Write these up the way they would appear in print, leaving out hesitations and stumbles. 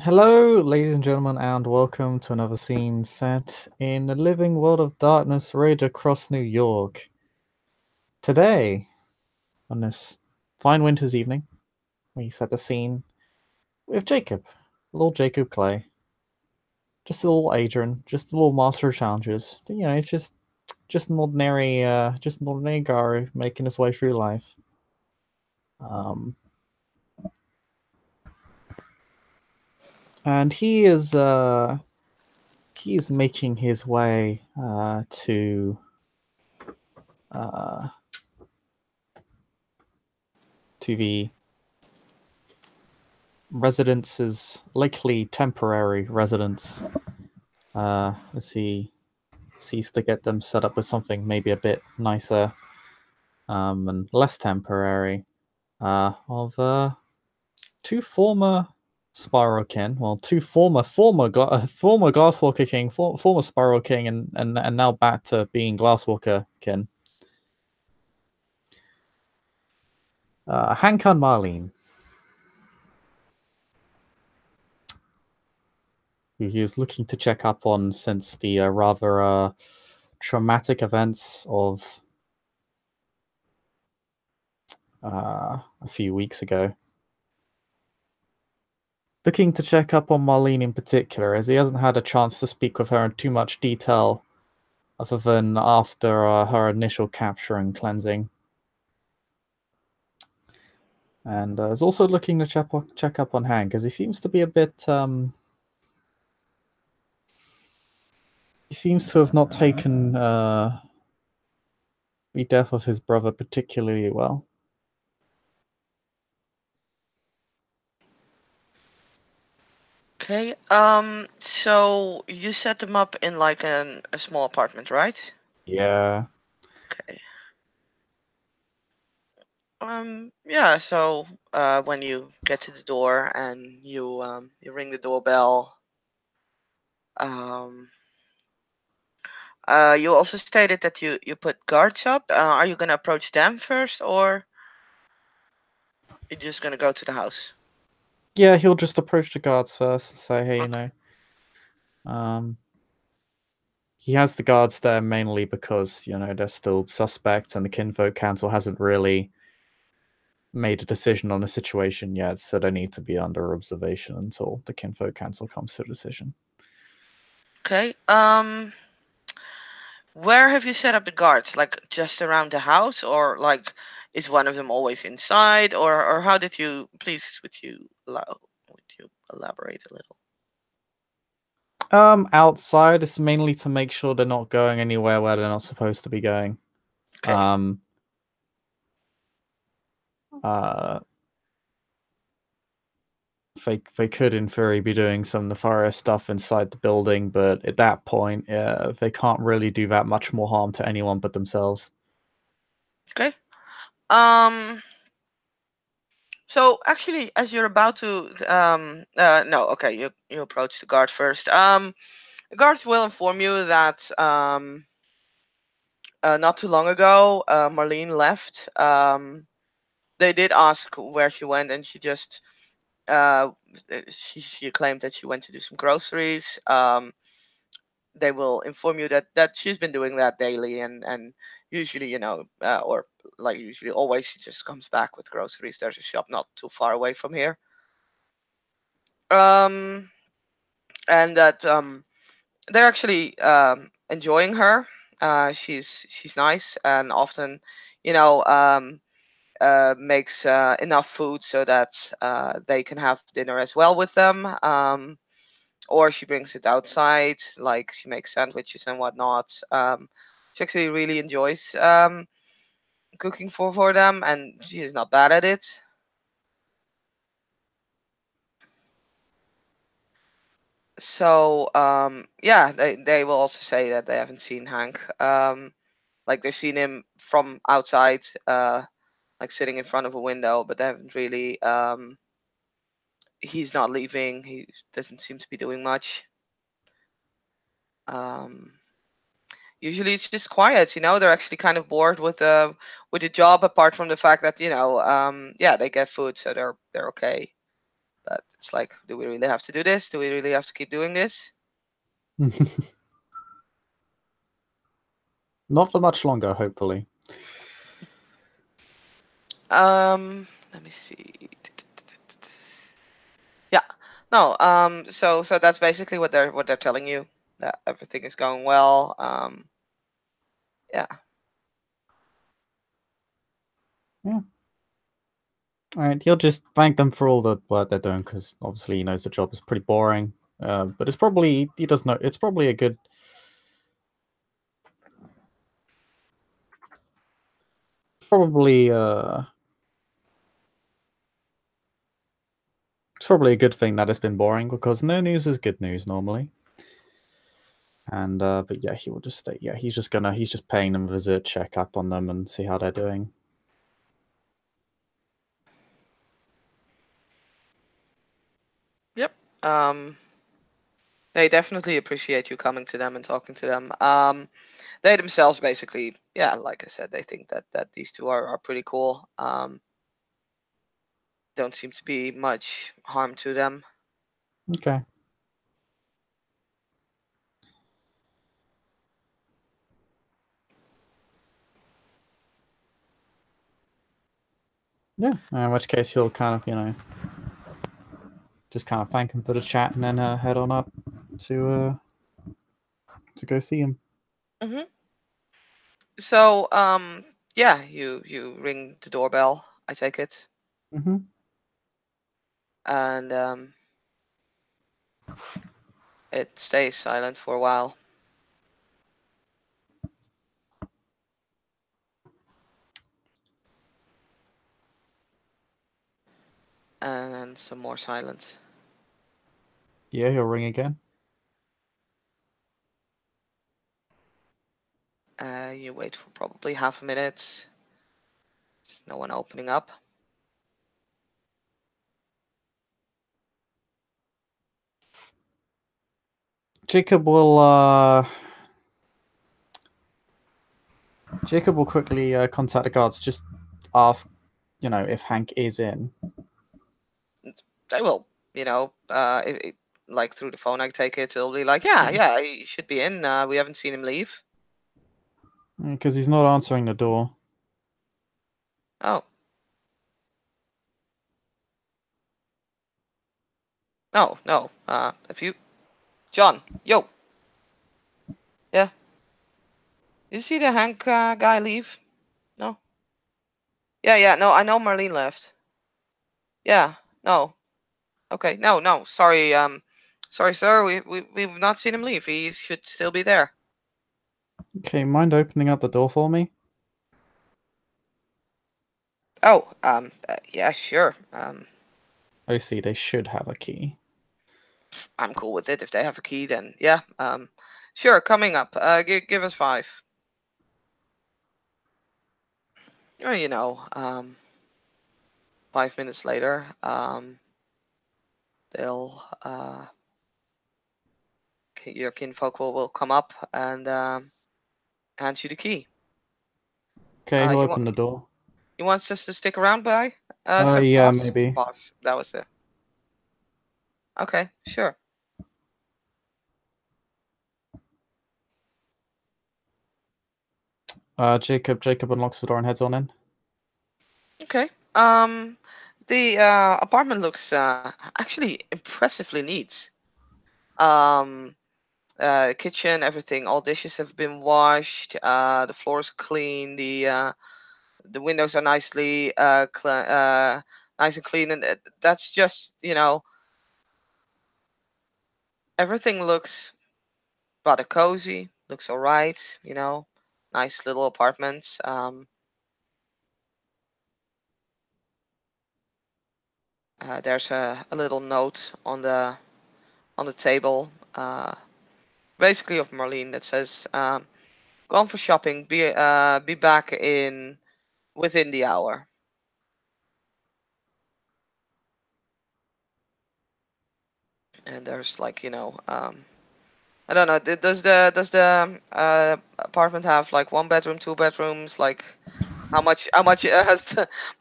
Hello, ladies and gentlemen, and welcome to another scene set in the living world of darkness rage across New York. Today, on this fine winter's evening, we set the scene with Jacob, little Jacob Clay, just a little Adrian, just a little master of challenges. He's just an ordinary guy making his way through life. Um, and he's making his way uh, to the residence's likely temporary residence, as he seeks to get them set up with something maybe a bit nicer, and less temporary, of two former Spyro King, well, two former Glasswalker King, former Spyro King, and now back to being Glasswalker King. Hank and Marlene, who he is looking to check up on since the rather traumatic events of a few weeks ago. Looking to check up on Marlene in particular, as he hasn't had a chance to speak with her in too much detail, other than after her initial capture and cleansing. And is also looking to check up on Hank, as he seems to be a bit. He seems to have not taken the death of his brother particularly well. Okay. So you set them up in like a small apartment, right? Yeah. Okay. Yeah. So when you get to the door and you ring the doorbell, um, you also stated that you put guards up. Are you gonna approach them first, or you're just gonna go to the house? Yeah, he'll just approach the guards first and say, hey, Okay. he has the guards there mainly because, they're still suspects and the Kinfolk Council hasn't really made a decision on the situation yet, so they need to be under observation until the Kinfolk Council comes to a decision. Okay. Where have you set up the guards? Like just around the house, or like is one of them always inside, or how did you? Please, would you elaborate a little? Outside is mainly to make sure they're not going anywhere where they're not supposed to be going. Okay. Um, uh, they could, in theory, be doing some nefarious stuff inside the building, but at that point, they can't really do that much more harm to anyone but themselves. Okay. Um. So actually, as you're about to no, okay, you approach the guard first. The guards will inform you that not too long ago, Marlene left. They did ask where she went, and she just uh, she claimed that she went to do some groceries. They will inform you that she's been doing that daily, and usually, or like usually, always she just comes back with groceries. There's a shop not too far away from here. Um, and that they're actually enjoying her. She's nice and often, you know, makes enough food so that they can have dinner as well with them. Or she brings it outside, like she makes sandwiches and whatnot. She actually really enjoys cooking for them, and she is not bad at it. So yeah, they will also say that they haven't seen Hank. Like they've seen him from outside, like sitting in front of a window, but they haven't really. He's not leaving. He doesn't seem to be doing much. Um, Usually it's just quiet. They're actually kind of bored with the job, apart from the fact that yeah, they get food, so they're okay. But it's like, do we really have to do this? Do we really have to keep doing this? Not for much longer, hopefully. Let me see. Yeah. No. So that's basically what they're telling you, that everything is going well. Yeah. Yeah. All right, he'll just thank them for all the work they're doing, because obviously he knows the job is pretty boring. But it's probably, he does know, it's probably a good, probably it's probably a good thing that it's been boring, because no news is good news normally. And but yeah, he will just stay. Yeah, he's just paying them a visit, check up on them, and see how they're doing. Yep. They definitely appreciate you coming to them and talking to them. They themselves basically, yeah, like I said, they think that these two are pretty cool. Don't seem to be much harm to them. Okay. Yeah. In which case he'll kind of, just kind of thank him for the chat, and then head on up to go see him. Mm-hmm. So, yeah, you ring the doorbell, I take it, Mm-hmm. and it stays silent for a while. And then some more silence. Yeah, he'll ring again. You wait for probably half a minute. There's no one opening up. Jacob will quickly contact the guards. Just ask, if Hank is in. They will, like through the phone, I take it. It'll be like, yeah, he should be in. We haven't seen him leave. Because he's not answering the door. Oh. No. If you, John, yo, yeah. You see the Hank guy leave? No. Yeah. No, I know Marlene left. Yeah. No. Okay. No. Sorry. Sorry, sir. We've not seen him leave. He should still be there. Okay, mind opening up the door for me? Oh. Yeah. Sure. I see. They should have a key. I'm cool with it. If they have a key, then yeah. Sure. Coming up. Give us 5. Or 5 minutes later, they'll your kinfolk will come up and hand you the key. Okay, he'll You open the door. want us to stick around, by? Yeah, Boss? maybe. Boss. That was it. Okay, sure. Jacob unlocks the door and heads on in. Okay. The apartment looks actually impressively neat. Um, Kitchen, everything, all dishes have been washed. The floor is clean. The windows are nice and clean, and that's just everything looks rather cozy. Looks all right. Nice little apartment. There's a little note on the table, basically of Marlene, that says, "Gone for shopping. Be back in within the hour." And there's like I don't know. Does the apartment have like 1 bedroom, 2 bedrooms? Like how much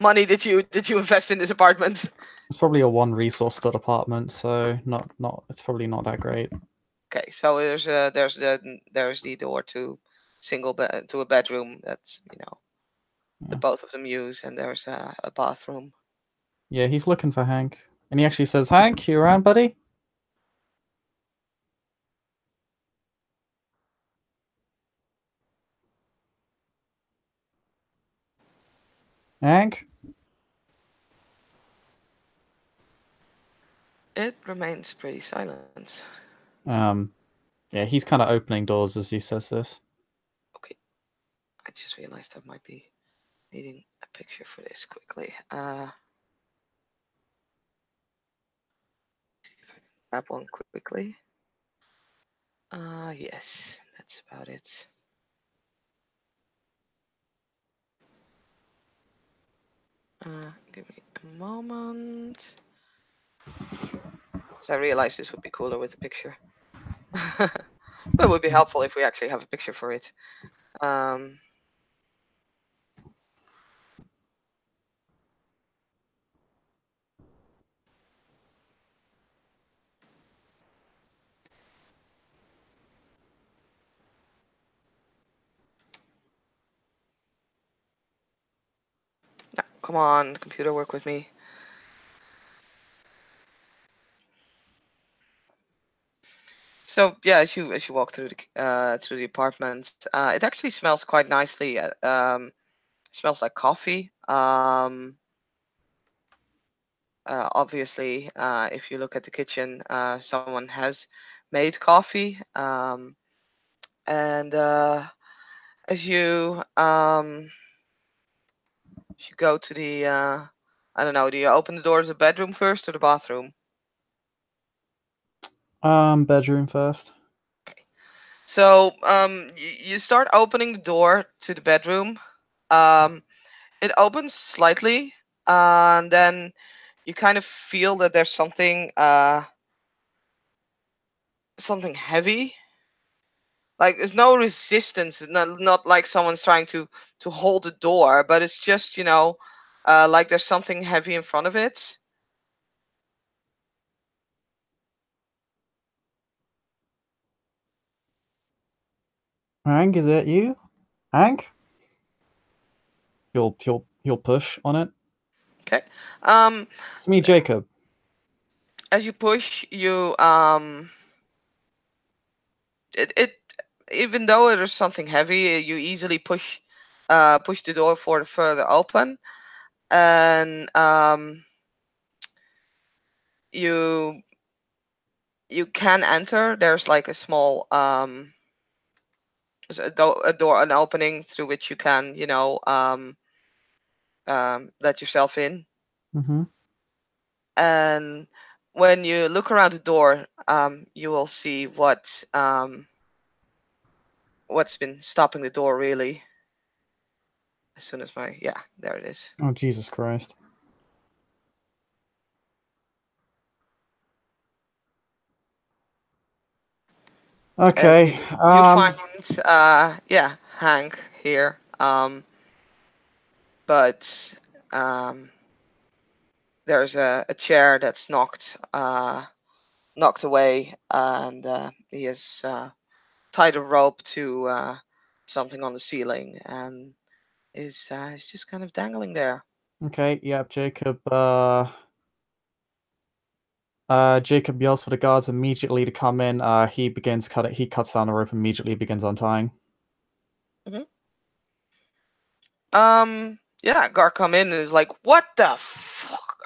money did you invest in this apartment? It's probably a one resource dot apartment, so it's probably not that great. Okay, so there's the door to to a bedroom that's that both of them use, and there's a bathroom. Yeah, he's looking for Hank. And he actually says, Hank, you around, buddy? Hank? It remains pretty silent. Yeah, he's kind of opening doors as he says this. Okay, I just realized I might be needing a picture for this quickly. Grab one quickly. Yes, that's about it. Give me a moment. So I realized this would be cooler with a picture. But it would be helpful if we actually have a picture for it. No, come on, computer, work with me. So yeah, as you walk through the apartment, it actually smells quite nicely. Smells like coffee. Obviously, if you look at the kitchen, someone has made coffee. And as you go to the, I don't know, do you open the door of the bedroom first or the bathroom? Bedroom first. So you start opening the door to the bedroom. It opens slightly, and then you kind of feel that there's something heavy. Like there's no resistance. Not like someone's trying to hold the door, but it's just like there's something heavy in front of it. Hank, is that you? Hank? He'll push on it. Okay. It's me, Jacob. As you push, it even though there's something heavy, you easily push the door for the further open, and you can enter. There's like a small there's a door, an opening through which you can let yourself in. Mm-hmm. And when you look around the door, you will see what's been stopping the door really. As soon as there it is. Oh, Jesus Christ. And Okay. you find Hank here, but there's a chair that's knocked away, and he has tied a rope to something on the ceiling, and is just kind of dangling there. Okay, yep, Jacob, Jacob yells for the guards immediately to come in. He cuts down the rope immediately, begins untying. Yeah, guard come in and is like, "What the fuck?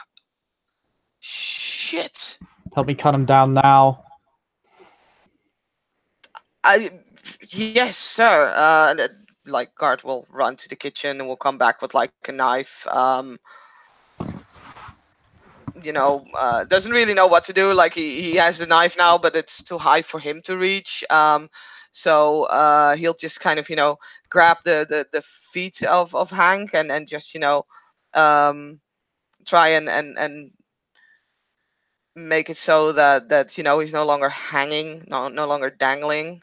Shit!" Help me cut him down now. Yes, sir. Like guard will run to the kitchen and will come back with like a knife. Doesn't really know what to do. Like he has the knife now, but it's too high for him to reach. So he'll just kind of grab the feet of Hank and just try and make it so that he's no longer hanging, no longer dangling.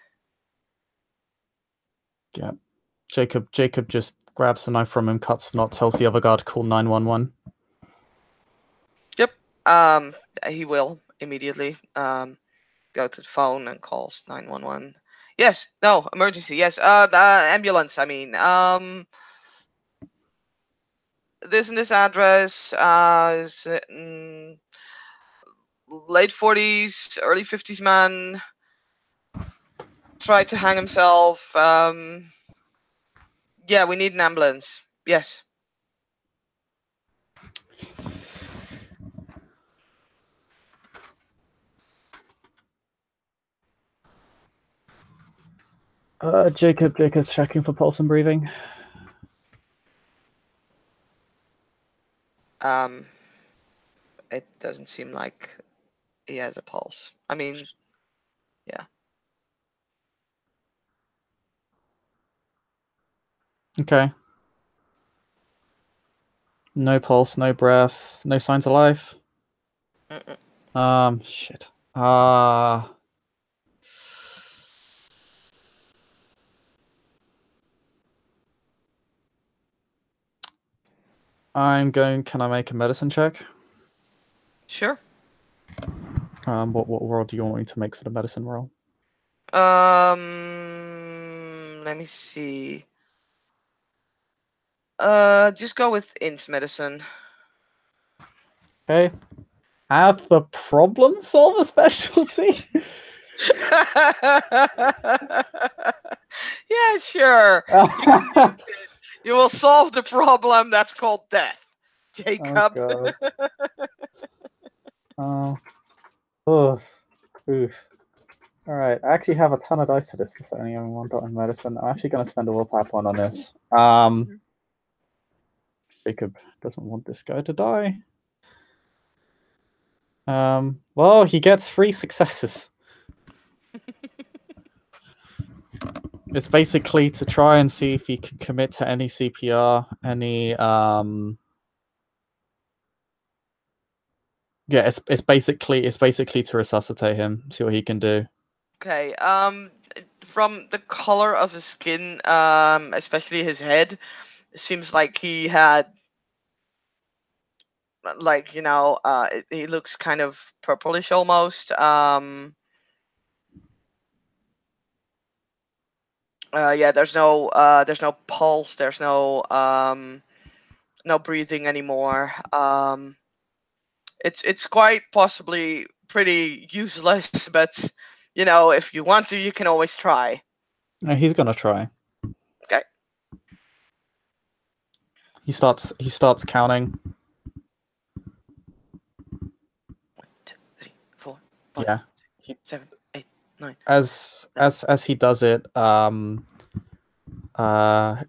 Yeah. Jacob just grabs the knife from him, cuts the knot, tells the other guard to call 911. Yep. He will immediately go to the phone and calls 911. Yes. No. Emergency. Yes. Ambulance. I mean. This and this address. Is late 40s, early 50s man. Tried to hang himself. Yeah, we need an ambulance. Yes. Jacob's checking for pulse and breathing. It doesn't seem like he has a pulse. I mean, yeah. Okay. No pulse, no breath, no signs of life. Shit. Can I make a medicine check? Sure. What roll do you want me to make for the medicine roll? Let me see. Just go with int medicine. Okay. Have the problem solver specialty? Yeah, sure. You will solve the problem that's called death, Jacob. Oh god. Oh. Oof. Alright, I actually have a ton of dice to this because I only have one dot in medicine. I'm actually going to spend a willpower point on this. Jacob doesn't want this guy to die. Well, he gets 3 successes. It's basically to try and see if he can commit to any CPR, any yeah, it's basically to resuscitate him, see what he can do. Okay. From the color of his skin, especially his head, it seems like he had, like, he looks kind of purplish almost. Yeah, there's no pulse, there's no breathing anymore. It's quite possibly pretty useless, but if you want to, you can always try. No, he's gonna try. Okay. He starts counting. 1, 2, 3, 4, 5, Yeah. 6, 7, 8, 9. As he does it,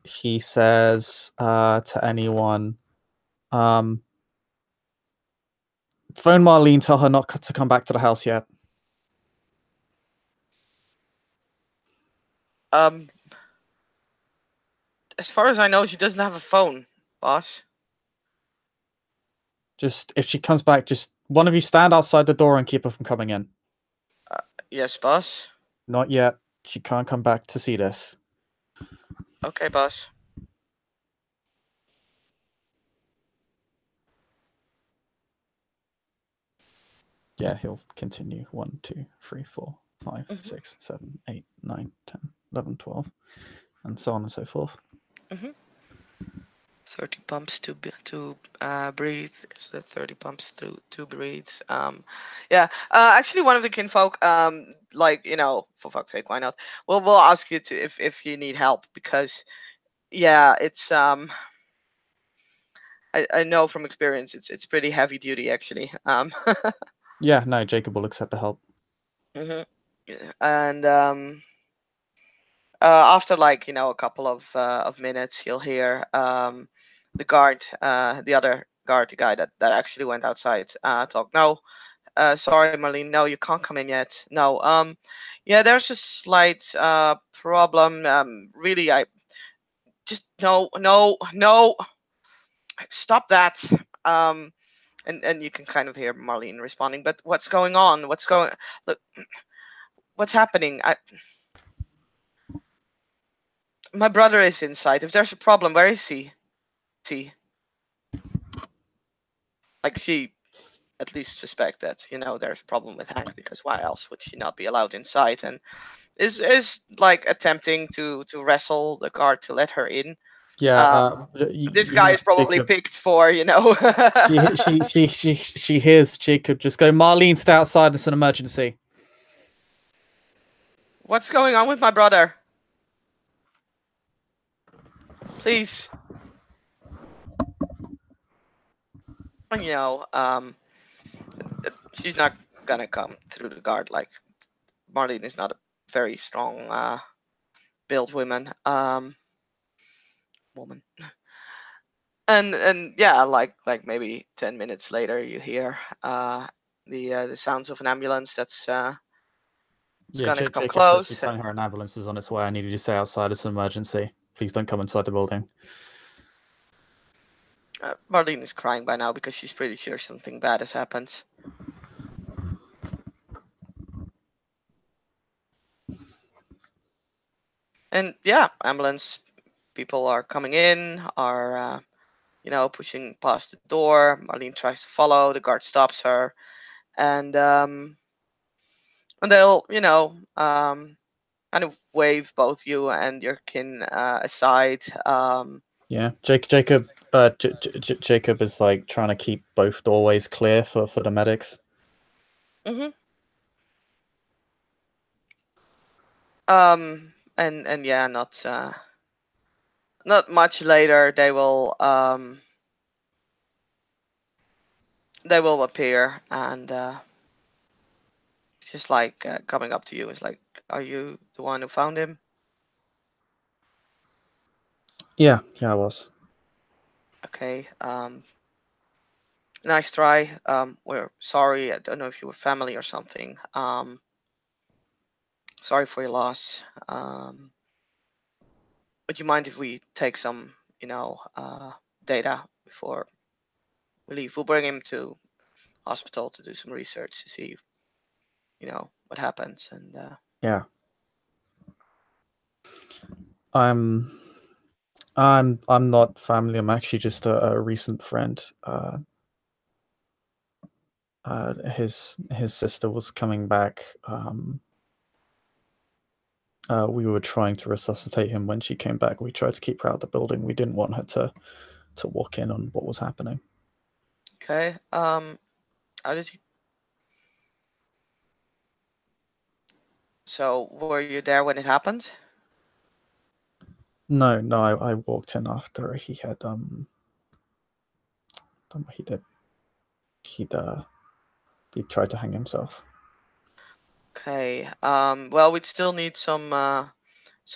he says to anyone, phone Marlene, tell her not to come back to the house yet. As far as I know, she doesn't have a phone, boss. Just if she comes back, just one of you stand outside the door and keep her from coming in. Yes, boss. Not yet. She can't come back to see this. Okay, boss. Yeah, he'll continue. 1, 2, 3, 4, 5, 6, 7, 8, 9, 10, 11, 12, and so on and so forth. 30 pumps to breathe. So 30 pumps to breathe. Yeah. Actually, one of the kinfolk, for fuck's sake, why not? We'll ask you to if you need help, because yeah, it's I know from experience it's pretty heavy duty, actually. Yeah, no, Jacob will accept the help. And after a couple of minutes, he'll hear the guard, the other guard, the guy that actually went outside, talk. No, sorry, Marlene. No, you can't come in yet. No. Yeah, there's a slight problem. Really, I just no. Stop that. And you can kind of hear Marlene responding. But what's going on? Look, what's happening? My brother is inside. If there's a problem, where is he? Like, she at least suspect that there's a problem with Hank, because why else would she not be allowed inside? And is like attempting to wrestle the guard to let her in. Yeah, This guy is probably Jacob, picked for she hears Jacob just go, Marlene, stay outside, it's an emergency. What's going on with my brother? Please. And she's not gonna come through the guard. Like, Marlene is not a very strong built woman. Woman. And yeah, like maybe 10 minutes later, you hear the sounds of an ambulance that's it's gonna come Jacob's close. telling her an ambulance is on its way. I need you to stay outside. It's an emergency. Please don't come inside the building. Marlene is crying by now because she's pretty sure something bad has happened. And yeah, ambulance people are coming in, are pushing past the door. Marlene tries to follow. The guard stops her, and they'll kind of wave both you and your kin aside. Yeah, Jacob is like trying to keep both doorways clear for the medics. Mm-hmm. And yeah, not much later, they will appear, and just like coming up to you is like, are you the one who found him? Yeah, I was. Okay. Nice try. We're sorry. I don't know if you were family or something. Sorry for your loss. Would you mind if we take some, data before we leave? We'll bring him to hospital to do some research to see, what happens. And yeah, I'm not family. I'm actually just a recent friend. His sister was coming back. We were trying to resuscitate him when she came back. We tried to keep her out of the building. We didn't want her to walk in on what was happening. okay. How did you? So were you there when it happened? No, I walked in after he had don't know what he did. He tried to hang himself. Okay. Well, we'd still need some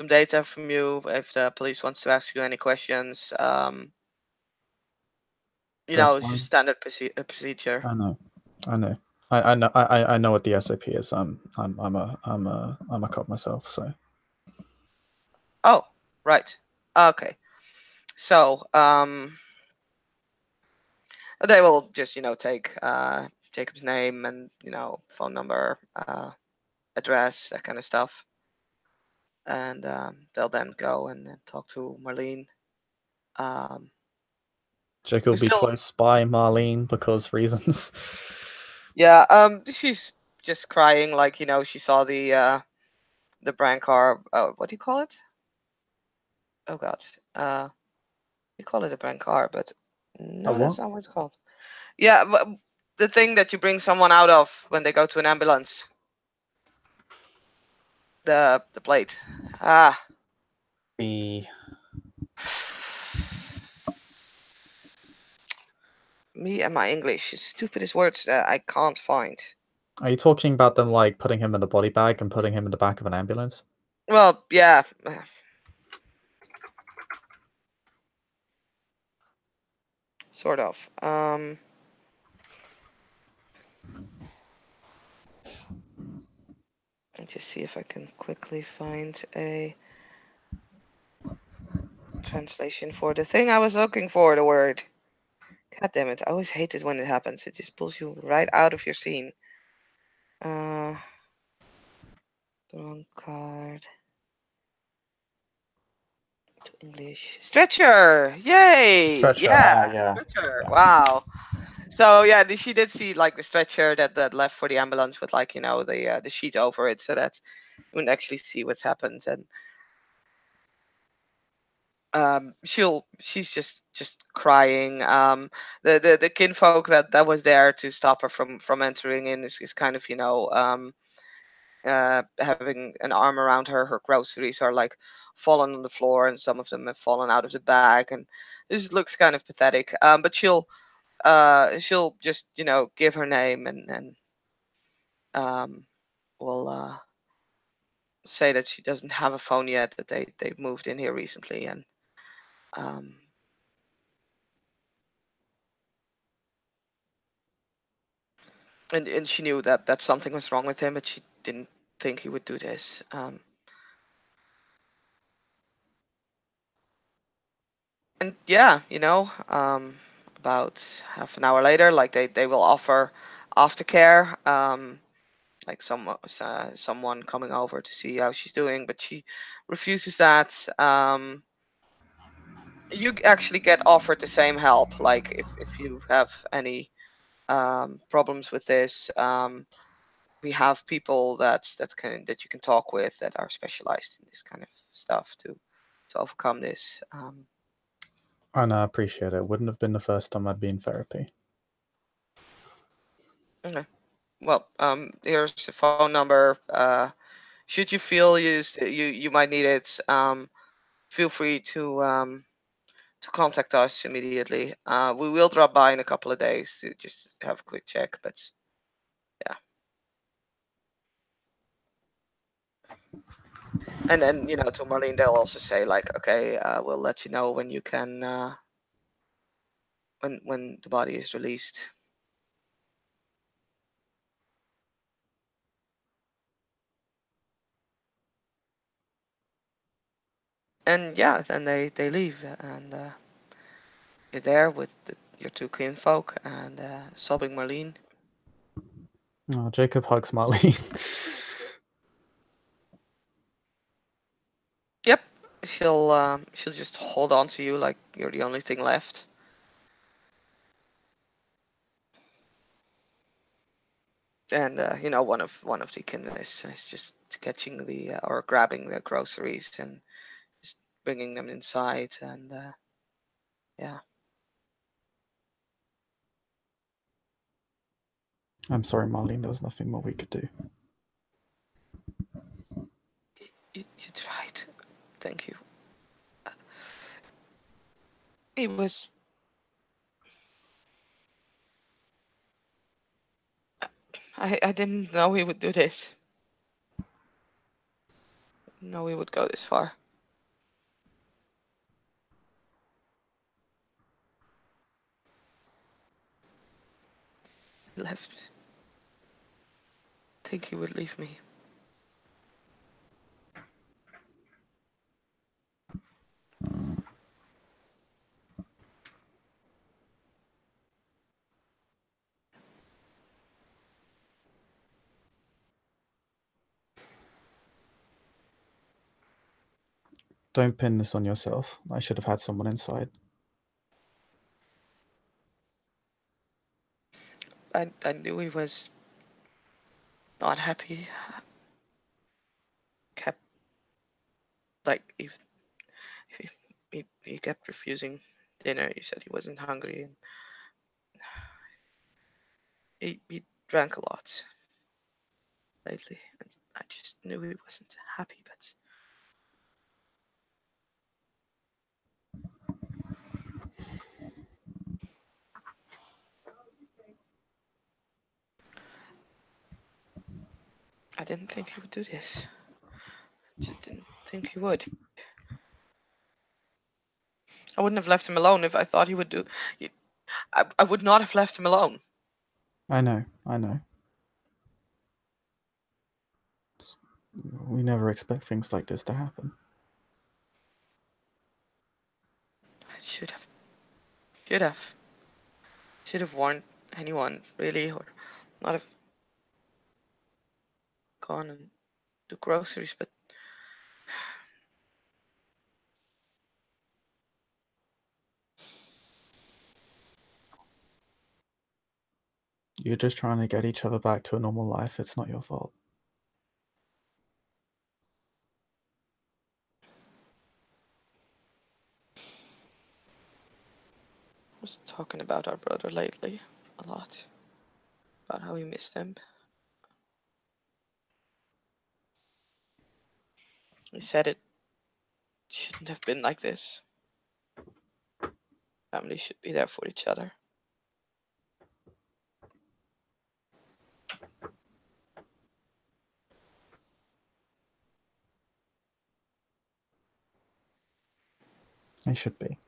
data from you if the police wants to ask you any questions. It's just standard procedure. I know. I know. I know what the SOP is. I'm a cop myself, so. Oh, right. Okay. So, they will just, take Jacob's name and, phone number, address, that kind of stuff. And they'll then go and talk to Marlene. Jacob will be close by Marlene because reasons. Yeah, she's just crying, like, she saw the brand car. What do you call it? Oh God. You call it a brand car, but no, that's not what it's called. Yeah, the thing that you bring someone out of when they go to an ambulance. The plate. Me and my English is stupidest words that I can't find. Are you talking about them like putting him in a body bag and putting him in the back of an ambulance? Well, yeah. Sort of. Let's just see if I can quickly find a translation for the thing I was looking for, the word. God damn it, I always hate it when it happens. It just pulls you right out of your scene. Wrong card. To English. Stretcher! Yay! Stretcher. Yeah! Yeah. Stretcher. Wow. So yeah, she did see like the stretcher that left for the ambulance with like the sheet over it, so that you wouldn't actually see what's happened. And she's just crying. The kinfolk that was there to stop her from entering in is kind of having an arm around her. Her groceries are like fallen on the floor, and some of them have fallen out of the bag, and this looks kind of pathetic. But she'll just give her name, and um will say that she doesn't have a phone yet, that they moved in here recently, and um and she knew that something was wrong with him, but she didn't think he would do this. And yeah, about half an hour later, like they will offer aftercare, like someone coming over to see how she's doing, but she refuses that. You actually get offered the same help, like if you have any problems with this. We have people that you can talk with that are specialized in this kind of stuff to overcome this. And I appreciate it. Wouldn't have been the first time I'd be in therapy. Okay. Well, here's the phone number. Should you feel you might need it, feel free to contact us immediately. We will drop by in a couple of days to just have a quick check, but yeah. And then to Marlene, they'll also say like, okay, we'll let you know when you can, when the body is released. And yeah, then they leave, and you're there with your two kinfolk and sobbing Marlene. Oh, Jacob hugs Marlene. Yep, she'll just hold on to you like you're the only thing left. And one of the kin is just catching the or grabbing the groceries and just bringing them inside, and yeah. I'm sorry, Marlene. There was nothing more we could do. You tried. Thank you. He was. I didn't know he would do this. Know he would go this far. He left. Think he would leave me. Don't pin this on yourself. I should have had someone inside. I knew he was not happy. Kept like he kept refusing dinner. He said he wasn't hungry, and he drank a lot lately. And I just knew he wasn't happy, but I didn't think he would do this. I just didn't think he would. I wouldn't have left him alone if I thought he would do. I would not have left him alone. I know. We never expect things like this to happen. I should have, should have warned anyone really, or not have gone and do groceries. But You're just trying to get each other back to a normal life. It's not your fault. I was talking about our brother lately a lot, about how we missed him. He said it shouldn't have been like this. Family should be there for each other. It should be.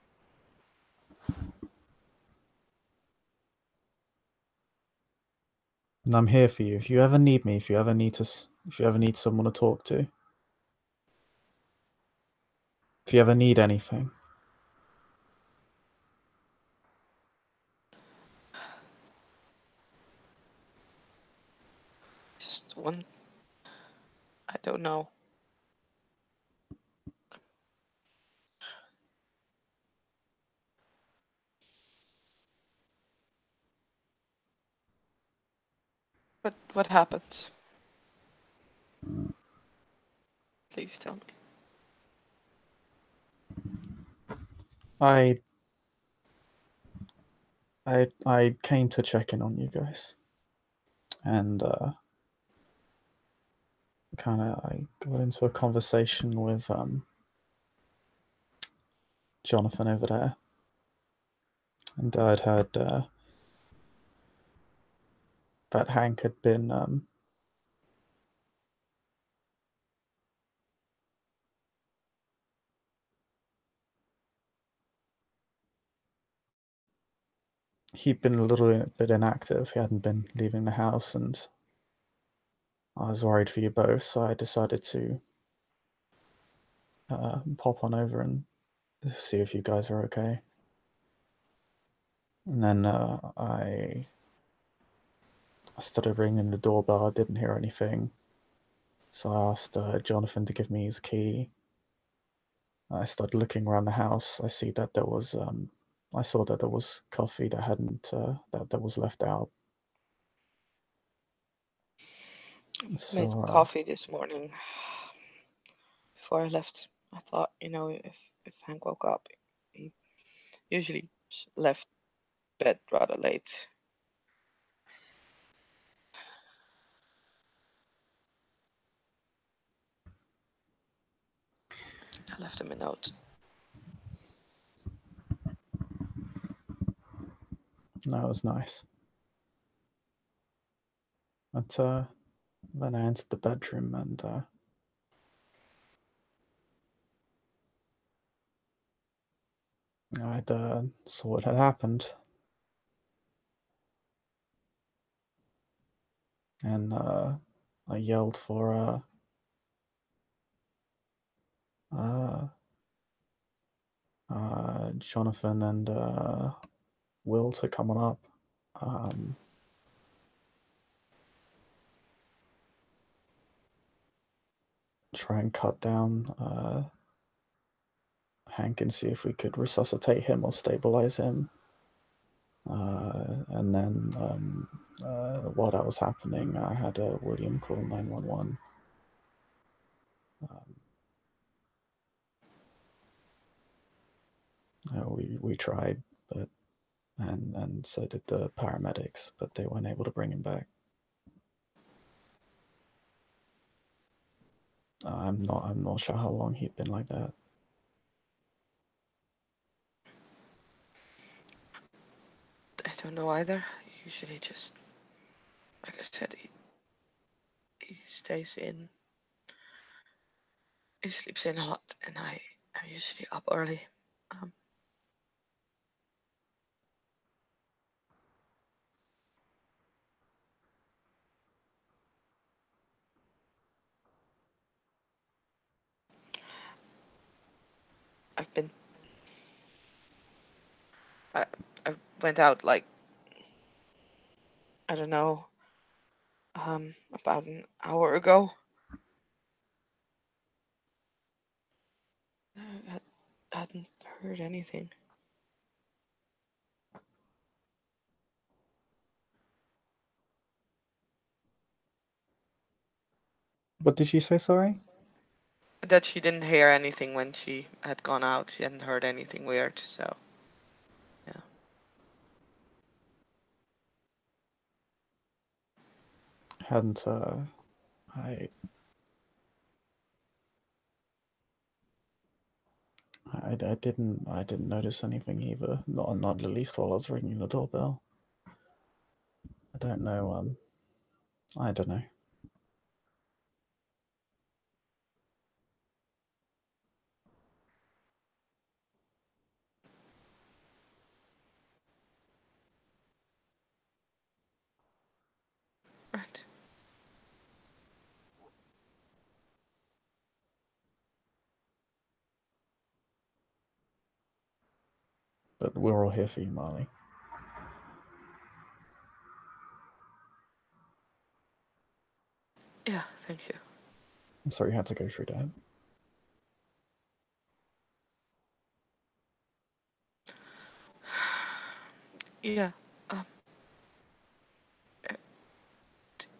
And I'm here for you. If you ever need me, if you ever need someone to talk to, if you ever need anything. Just one. I don't know. But what happened? Please tell me. I came to check in on you guys, and kind of I got into a conversation with Jonathan over there, and I'd heard that Hank had been he'd been a little bit inactive. He hadn't been leaving the house, and I was worried for you both, so I decided to pop on over and see if you guys are okay. And then I started ringing the doorbell. I didn't hear anything, so I asked Jonathan to give me his key. I started looking around the house. I saw that there was coffee that hadn't that was left out. Made So coffee this morning. Before I left, I thought, if Hank woke up, he usually left bed rather late. I left him a note. that was nice. But then I entered the bedroom and I saw what had happened, and I yelled for uh, Jonathan and Will to come on up. Try and cut down Hank and see if we could resuscitate him or stabilize him. And then while that was happening, I had William call 911. We tried, but and so did the paramedics, but they weren't able to bring him back. I'm not sure how long he'd been like that. I don't know either. Usually just, like I said, he stays in. He sleeps in a lot, and I'm usually up early. I've been. I went out like, I don't know, about an hour ago. I hadn't heard anything. What did she say, sorry? That she didn't hear anything when she had gone out. She hadn't heard anything weird, so yeah. Hadn't, I I didn't notice anything either. Not the least while I was ringing the doorbell. I don't know, I don't know. Right. But we're all here for you, Marley. Yeah, thank you. I'm sorry you had to go through that. Yeah.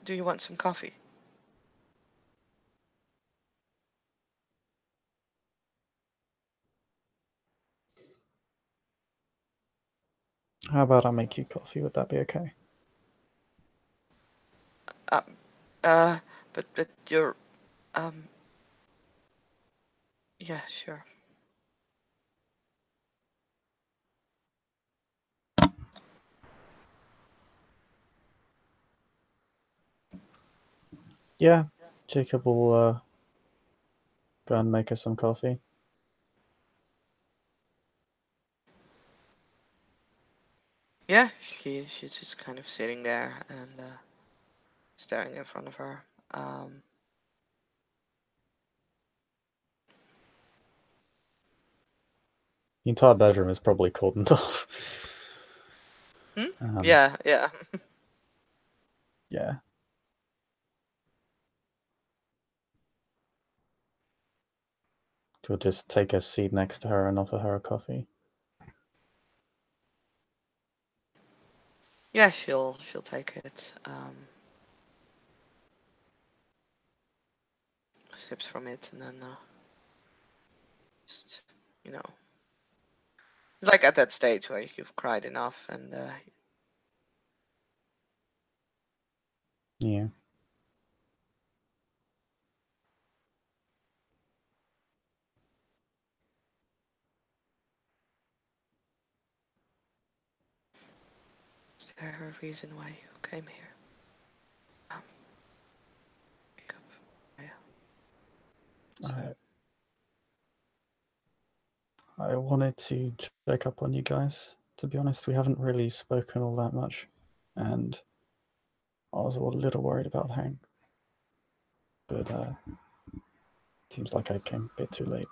Do you want some coffee? How about I make you coffee? Would that be okay? Uh, uh, but you're, yeah, sure. Yeah, Jacob will go and make us some coffee. Yeah, she's just kind of sitting there and staring in front of her. The entire bedroom is probably cordoned off. Yeah, yeah. Yeah. We'll just take a seat next to her and offer her a coffee. Yeah, she'll take it. Sips from it and then just, you know, it's like at that stage where you've cried enough and Yeah. is there a reason why you came here? Jacob. Yeah. I wanted to check up on you guys. To be honest, we haven't really spoken all that much, and I was a little worried about Hank. But seems like I came a bit too late.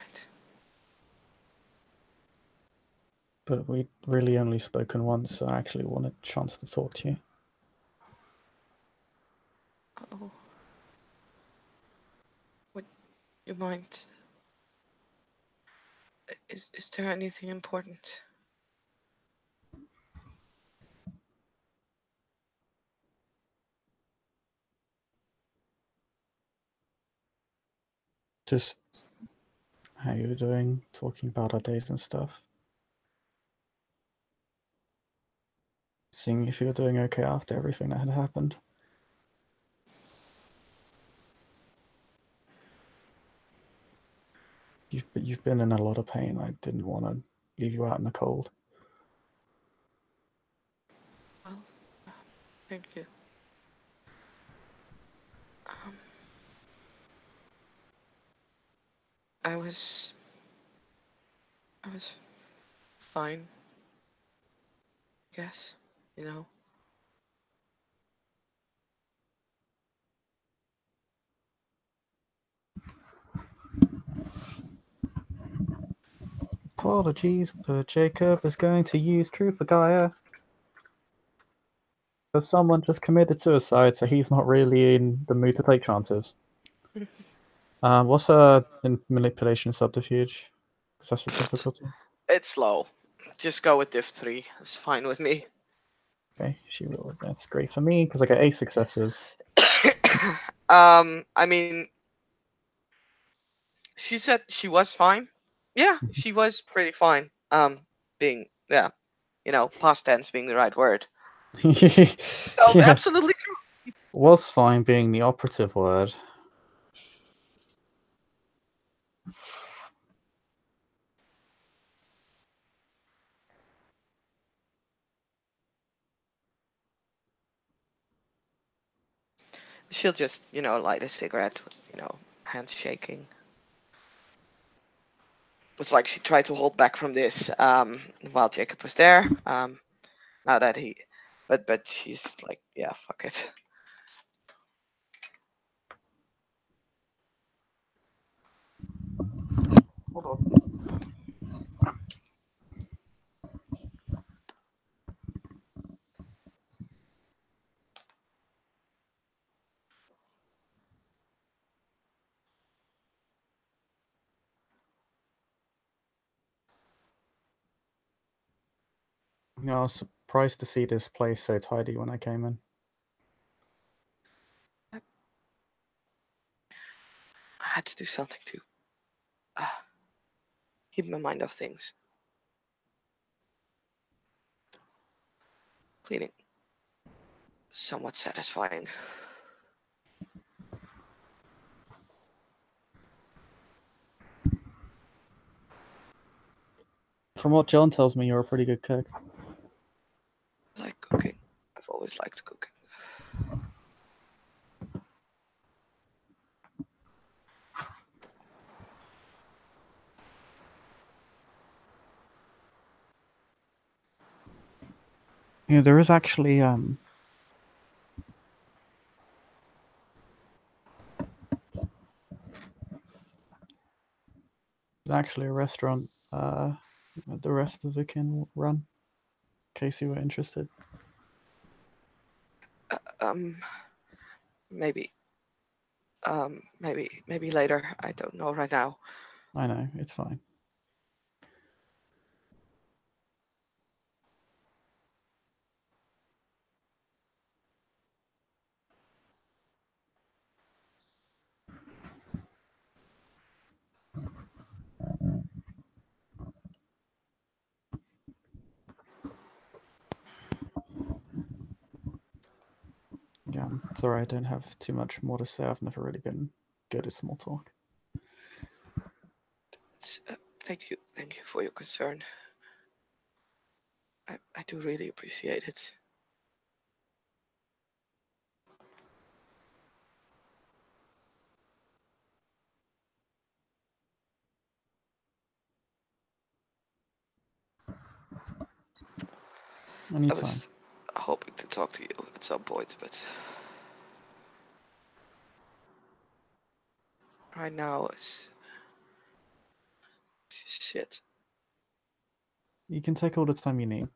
Right. But we'd really only spoken once, so I actually wanted a chance to talk to you. Oh. Would you mind? Is there anything important? Just how you were doing, talking about our days and stuff. Seeing if you were doing okay after everything that had happened. You've been in a lot of pain. I didn't want to leave you out in the cold. Well, thank you. I was fine. I guess, you know. Apologies, but Jacob is going to use Truth or Gaia. If someone just committed suicide, so he's not really in the mood to take chances. What's in manipulation subterfuge? Because that's the difficulty. It's low. Just go with diff 3. It's fine with me. Okay, she rolled. That's great for me because I get 8 successes. I mean, she said she was fine. Yeah, she was pretty fine. Being past tense being the right word. Oh, Yeah, absolutely true. was fine being the operative word. She'll just, light a cigarette with, hands shaking. It's like she tried to hold back from this while Jacob was there. Now that but she's like, yeah, fuck it. Hold on. Yeah, I was surprised to see this place so tidy when I came in. I had to do something to keep my mind off things. Cleaning. Somewhat satisfying. From what John tells me, you're a pretty good cook. I like cooking. I've always liked cooking. Yeah, there is actually there's actually a restaurant the rest of it can run. In case you were interested. Maybe. Maybe later. I don't know right now. I know, it's fine. Yeah, sorry I don't have too much more to say. I've never really been good at small talk. Thank you for your concern. I do really appreciate it. I Anytime. was hoping to talk to you at some point, but right now it's shit. You can take all the time you need.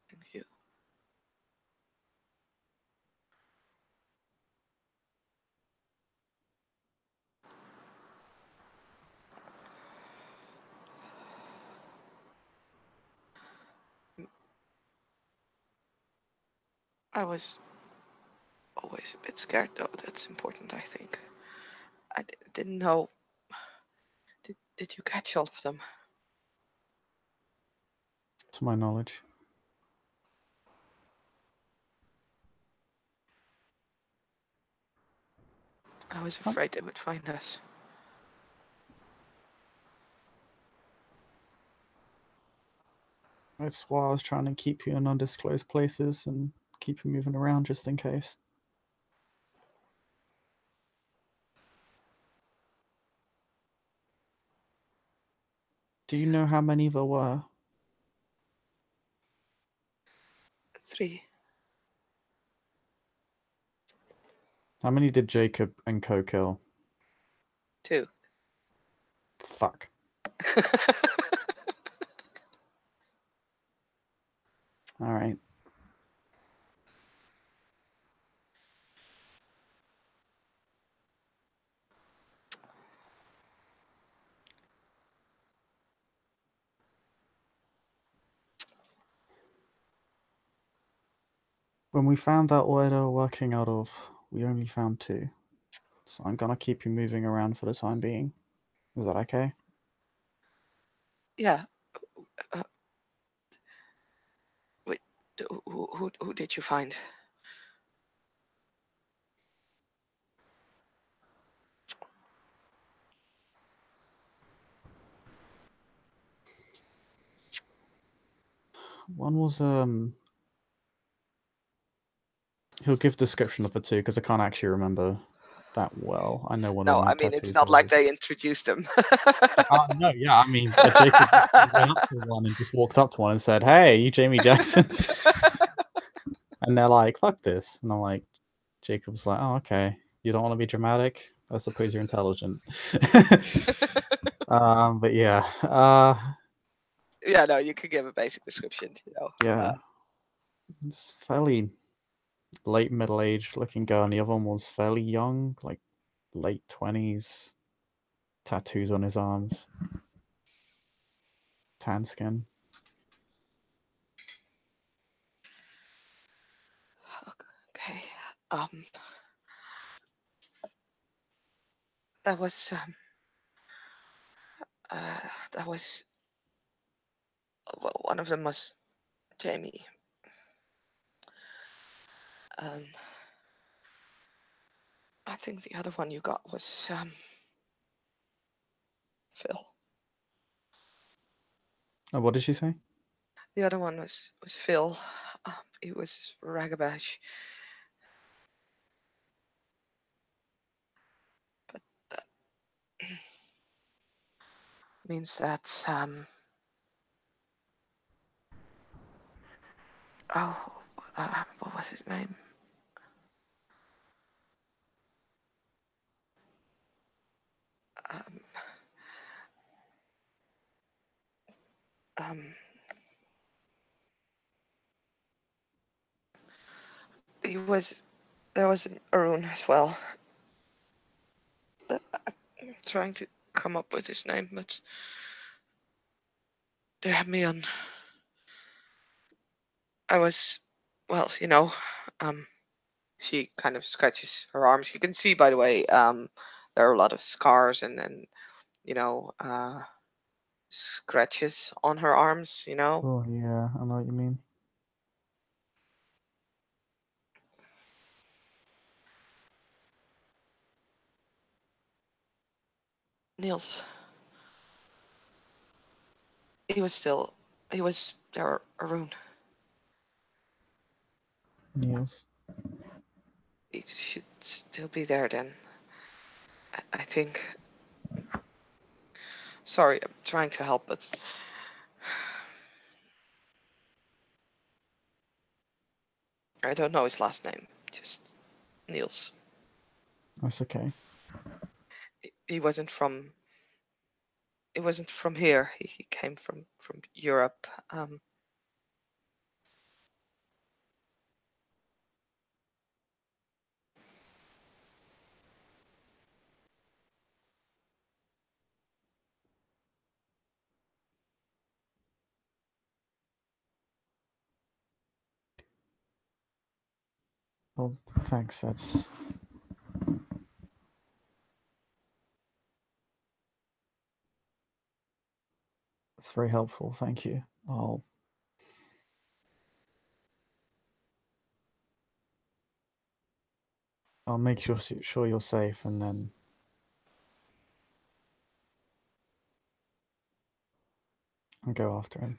Thank you. I was always a bit scared, though. That's important, I think. I didn't know. Did you catch all of them? To my knowledge. I was afraid they would find us. That's why I was trying to keep you in undisclosed places and keep you moving around just in case. Do you know how many there were? 3. How many did Jacob and Co kill? 2. Fuck. Alright. When we found out where they were working out of, we only found two. So I'm gonna keep you moving around for the time being. Is that okay? Yeah. Uh, wait, who did you find? One was he'll give description of the two because I can't actually remember that well. I know one of No, them I had mean it's tattoos not all like over. they introduced him. No, yeah, I mean, Jacob went up to one and just walked up to one and said, "Hey, you Jamie Jackson?" And they're like, "Fuck this," and I'm like, Jacob's like, "Oh, okay. You don't want to be dramatic? I suppose you're intelligent." But yeah, Yeah, no, you could give a basic description. yeah, it's fairly late middle aged looking girl, and the other one was fairly young, like late 20s, tattoos on his arms, tan skin. Okay. Um, that was that was well, one of them was Jamie. Um, I think the other one you got was Phil. Oh, what did she say? The other one was Phil. He was Ragabash. But that means that oh, what was his name? Um, um, there was an Arun as well. I'm trying to come up with his name, but they had me on. I was, well, she kind of scratches her arms. You can see, by the way, there are a lot of scars and you know, scratches on her arms. Oh yeah, I know what you mean. Niels, he was there, Arun. Niels. He should still be there then. I think. Sorry, I'm trying to help, but I don't know his last name. Just Niels. That's okay. He wasn't from. He wasn't from here. He came from Europe. Well, thanks. That's very helpful. Thank you. I'll make sure you're safe, and then I'll go after him.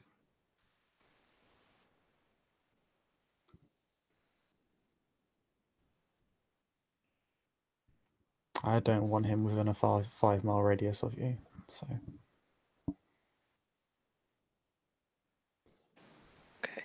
I don't want him within a 5 mile radius of you. So Okay.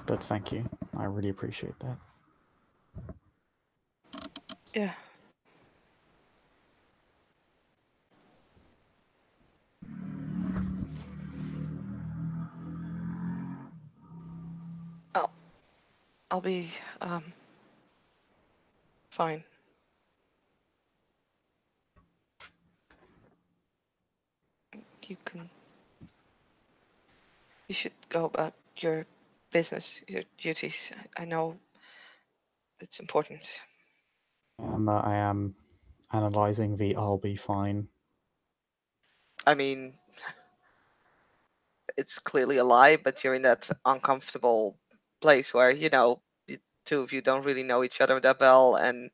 but thank you. I really appreciate that. Yeah. I'll be Fine. You can. You should go about your business, your duties. I know it's important. I am analyzing the "I'll be fine." I mean, it's clearly a lie, but you're in that uncomfortable place where, the two of you don't really know each other that well, and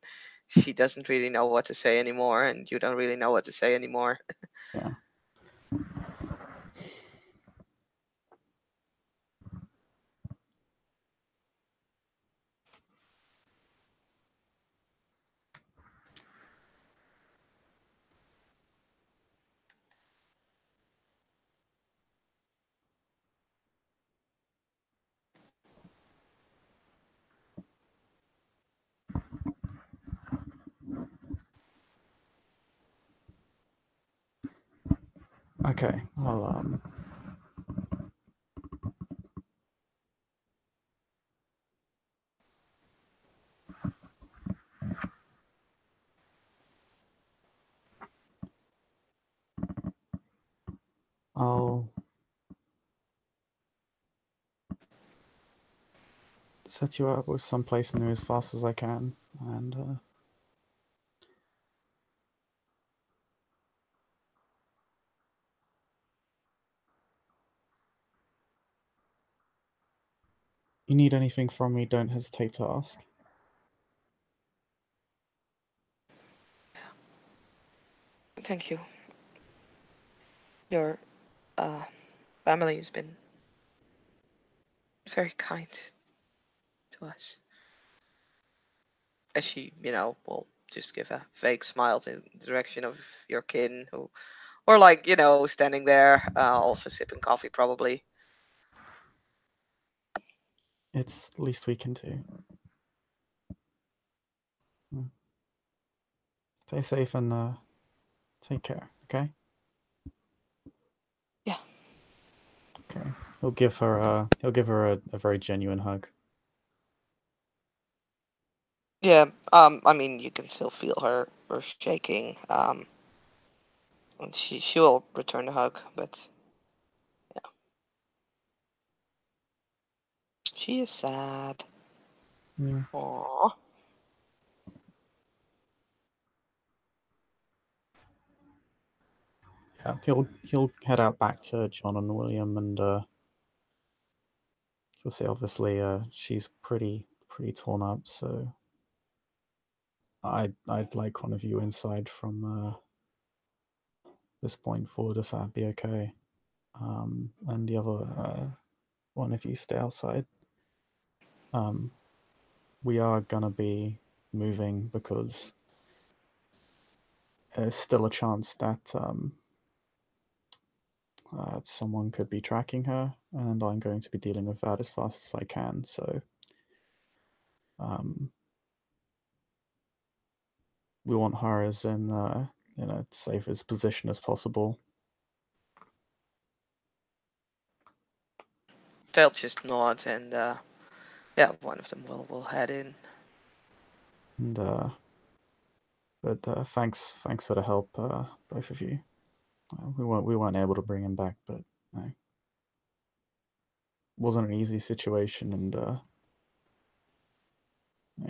she doesn't really know what to say anymore, and you don't really know what to say anymore. Yeah. Okay. Well, I'll set you up with someplace new as fast as I can, and you need anything from me, don't hesitate to ask. Thank you. Your family has been very kind to us. And she, will just give a vague smile in the direction of your kin, who, or like, standing there, also sipping coffee, probably. It's least we can do. Stay safe and take care, okay? Yeah. Okay. He'll give her a very genuine hug. Yeah. I mean, you can still feel her shaking. And she will return the hug, but yeah, she is sad. Yeah. Aww. Yeah. He'll head out back to John and William, and he'll say obviously she's pretty torn up, so I'd like one of you inside from this point forward if that'd be okay. And the other one if you stay outside. Um, we are gonna be moving because there's still a chance that someone could be tracking her, and I'm going to be dealing with that as fast as I can. So um, we want her as in safest position as possible. They'll just nod, and yeah, one of them will head in. And but thanks for the help, both of you. We weren't able to bring him back, but it wasn't an easy situation, and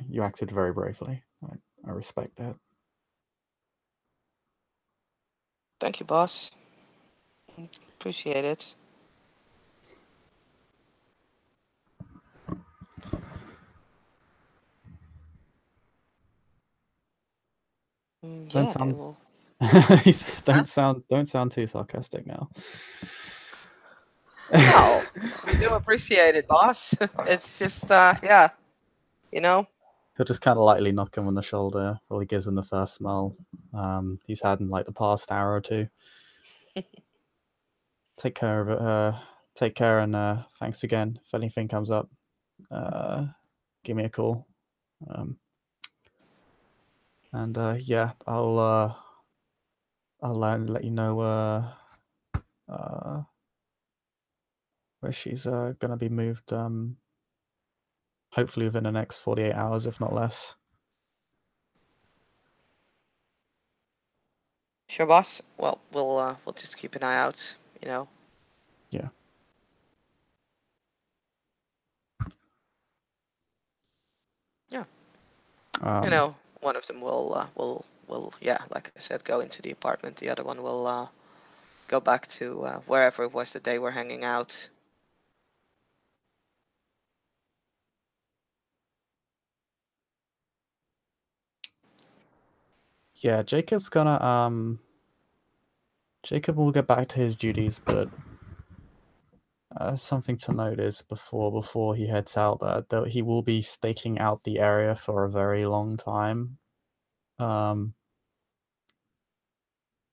you acted very bravely. I respect that. Thank you, boss. Appreciate it. Don't Yeah, they sound. will. He says, Huh? don't sound too sarcastic now. No, we do appreciate it, boss. It's just, yeah, you know. He'll just kind of lightly knock him on the shoulder while he gives him the first smile he's had in like the past hour or two. Take care of it. Take care, and thanks again. If anything comes up, uh, give me a call. Um, and yeah, I'll let you know uh, where she's gonna be moved. Hopefully within the next 48 hours, if not less. Sure, boss. Well, we'll just keep an eye out. You know. Yeah. Yeah. Um, One of them will yeah, like I said, go into the apartment. The other one will go back to wherever it was that they were hanging out. yeah, Jacob will get back to his duties, but something to note is before he heads out that he will be staking out the area for a very long time.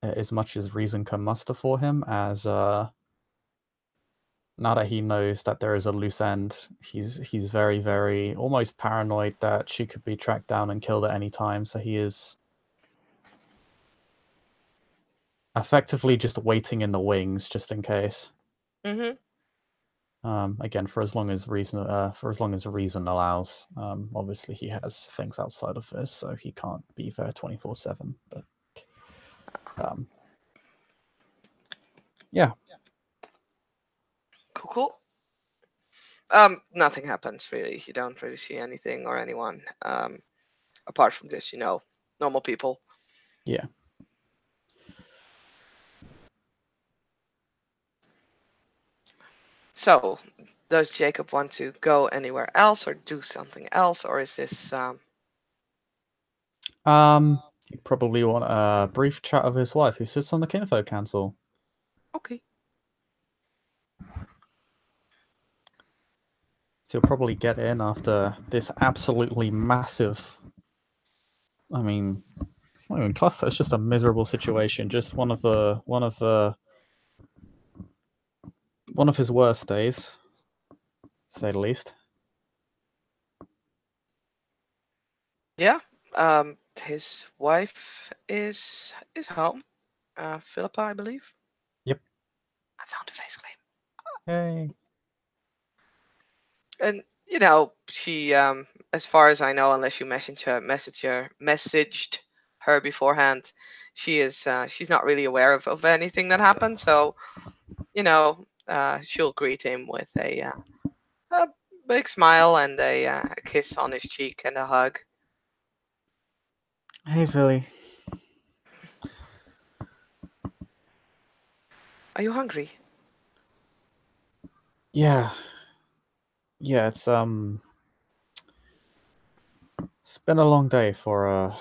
As much as reason can muster for him, as now that he knows that there is a loose end, he's very, very almost paranoid that she could be tracked down and killed at any time. So he is effectively just waiting in the wings, just in case. Mm-hmm. Again, for as long as reason allows. Obviously, he has things outside of this, so he can't be there 24/7. But yeah. Cool, cool. Nothing happens really. You don't really see anything or anyone. Apart from this, normal people. Yeah. So, does Jacob want to go anywhere else or do something else, or is this You probably want a brief chat of his wife, who sits on the Kinfo Council. okay? So he'll probably get in after this absolutely massive. I mean, it's not even cluster. It's just a miserable situation. Just one of his worst days, to say the least. Yeah. His wife is home. Philippa, I believe. Yep. I found a face claim. Yay. And she, as far as I know, unless you messaged her beforehand, she's not really aware of anything that happened. So, she'll greet him with a big smile and a kiss on his cheek and a hug. Hey, Philly. Are you hungry? Yeah. Yeah, it's been a long day for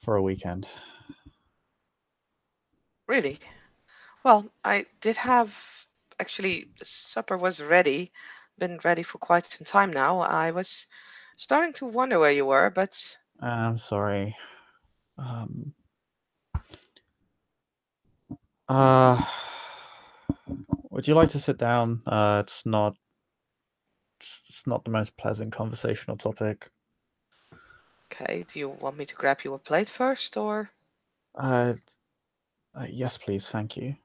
a weekend. Really? Well, I did have actually supper was ready, been ready for quite some time now. I was starting to wonder where you were, but I'm sorry. Uh, would you like to sit down? It's not the most pleasant conversational topic. okay. Do you want me to grab you a plate first, or Uh, yes, please, thank you.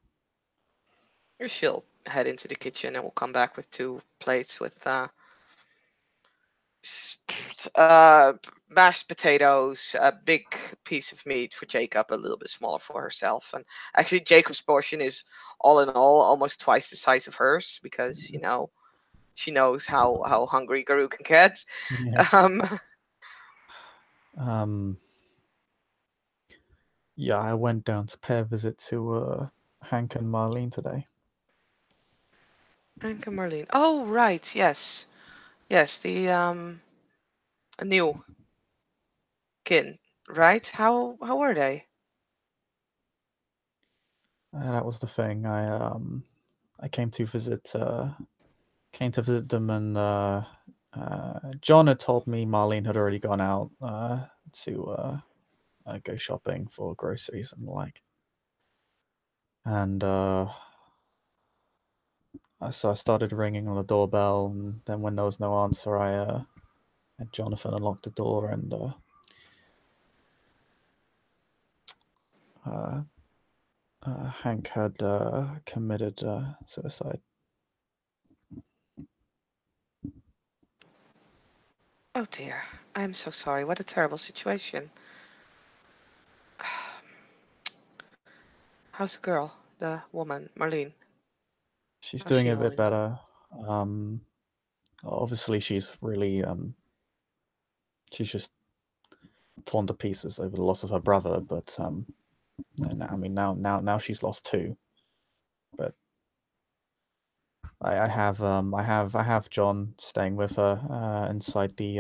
she'll head into the kitchen and we'll come back with two plates with mashed potatoes, a big piece of meat for Jacob, a little bit smaller for herself. And actually, Jacob's portion is all in all almost twice the size of hers because she knows how hungry Garou can get. Yeah. Um, Um. Yeah, I went down to pay a visit to Hank and Marlene today. and Marlene. Oh right, yes, yes, the a new kin, right? How were they? That was the thing. I came to visit them, and John had told me Marlene had already gone out to go shopping for groceries and the like. And so I started ringing on the doorbell, and then when there was no answer, I had Jonathan unlock the door, and uh, Hank had committed suicide. Oh dear, I'm so sorry. What a terrible situation. How's the girl, the woman, Marlene? She's How's doing she a bit holding up? better. Obviously, she's really she's just torn to pieces over the loss of her brother. But and I mean now she's lost two. But I have John staying with her inside the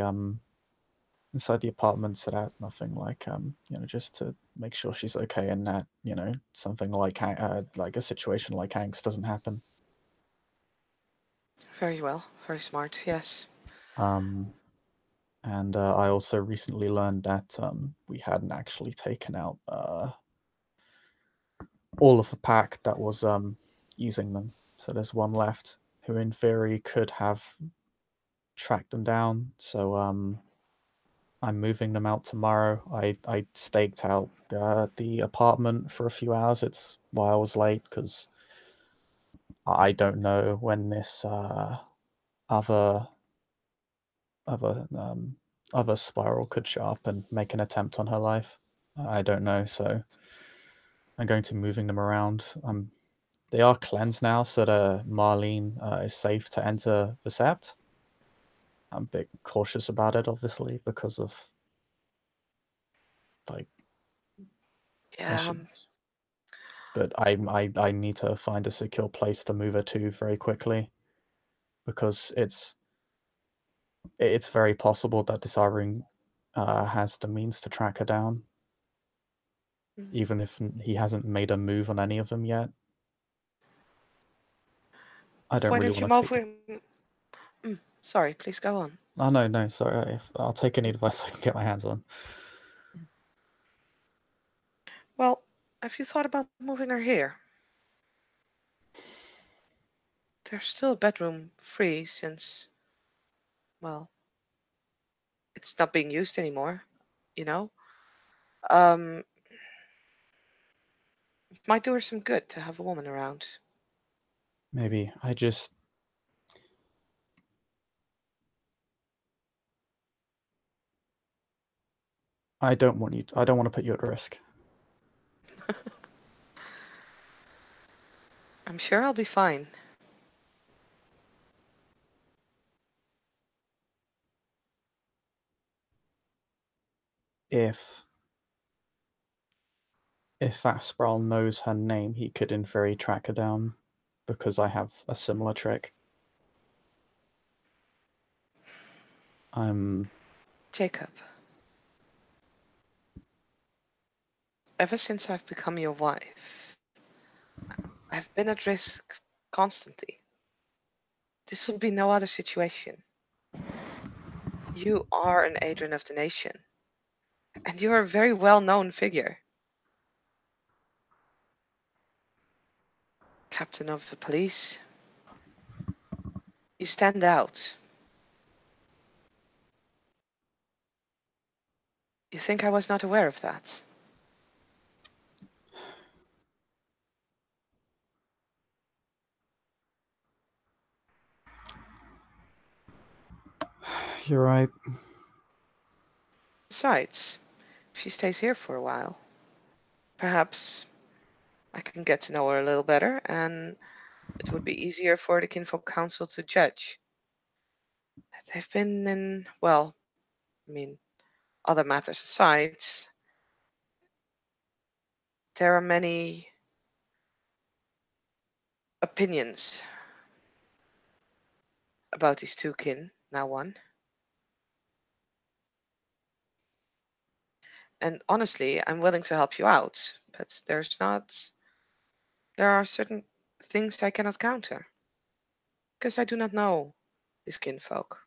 apartment, so that nothing like just to make sure she's okay and that something like a situation like Hank's doesn't happen. Very well, very smart. Yes. Um, and I also recently learned that we hadn't actually taken out all of the pack that was using them. So there's one left who, in theory, could have tracked them down. So I'm moving them out tomorrow. I staked out the apartment for a few hours. It's why I was late because I don't know when this other other um, other spiral could show up and make an attempt on her life. I don't know, so I'm going to moving them around. They are cleansed now, so that Marlene is safe to enter the Sept. I'm a bit cautious about it, obviously, because of like Yeah. missions. But I need to find a secure place to move her to very quickly because it's very possible that this Irene has the means to track her down, Mm. even if he hasn't made a move on any of them yet. I don't Why really don't you want to move take it. him? Sorry, please go on. Oh no, sorry. I'll take any advice I can get my hands on. Well, have you thought about moving her here? There's still a bedroom free since, well, it's not being used anymore, you know? Um, it might do her some good to have a woman around. Maybe I don't want you. I don't want to put you at risk. I'm sure I'll be fine. If Aspral knows her name, he could in theory track her down because I have a similar trick. I'm Jacob, ever since I've become your wife, I've been at risk constantly. This would be no other situation. You are an Adrian of the Nation, and you're a very well-known figure. Captain of the police. You stand out. You think I was not aware of that? You're right. Besides, if she stays here for a while, perhaps I can get to know her a little better, and it would be easier for the Kinfolk Council to judge. They've been in, well, I mean, other matters aside, there are many opinions about these two kin, now one. And honestly, I'm willing to help you out, but there are certain things I cannot counter, because I do not know these kinfolk.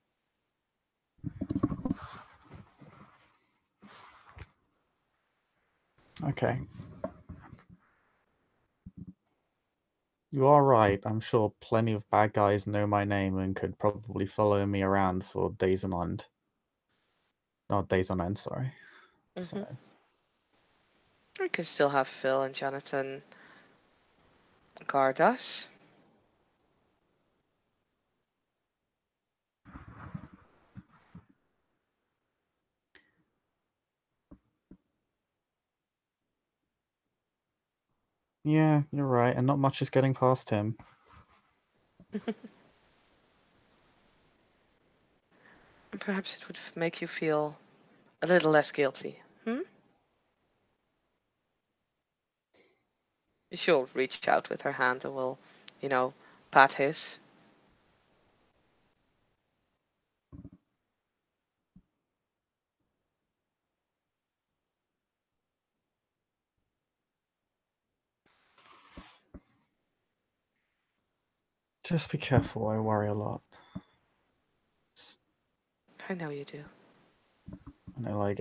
Okay. You are right. I'm sure plenty of bad guys know my name and could probably follow me around for days on end. Not days on end, sorry. Hmm. So, We can still have Phil and Jonathan guard us. Yeah, you're right, and not much is getting past him. Perhaps it would make you feel a little less guilty. Hmm? She'll reach out with her hand and will, you know, pat his. Just be careful, I worry a lot. I know you do. I know, like,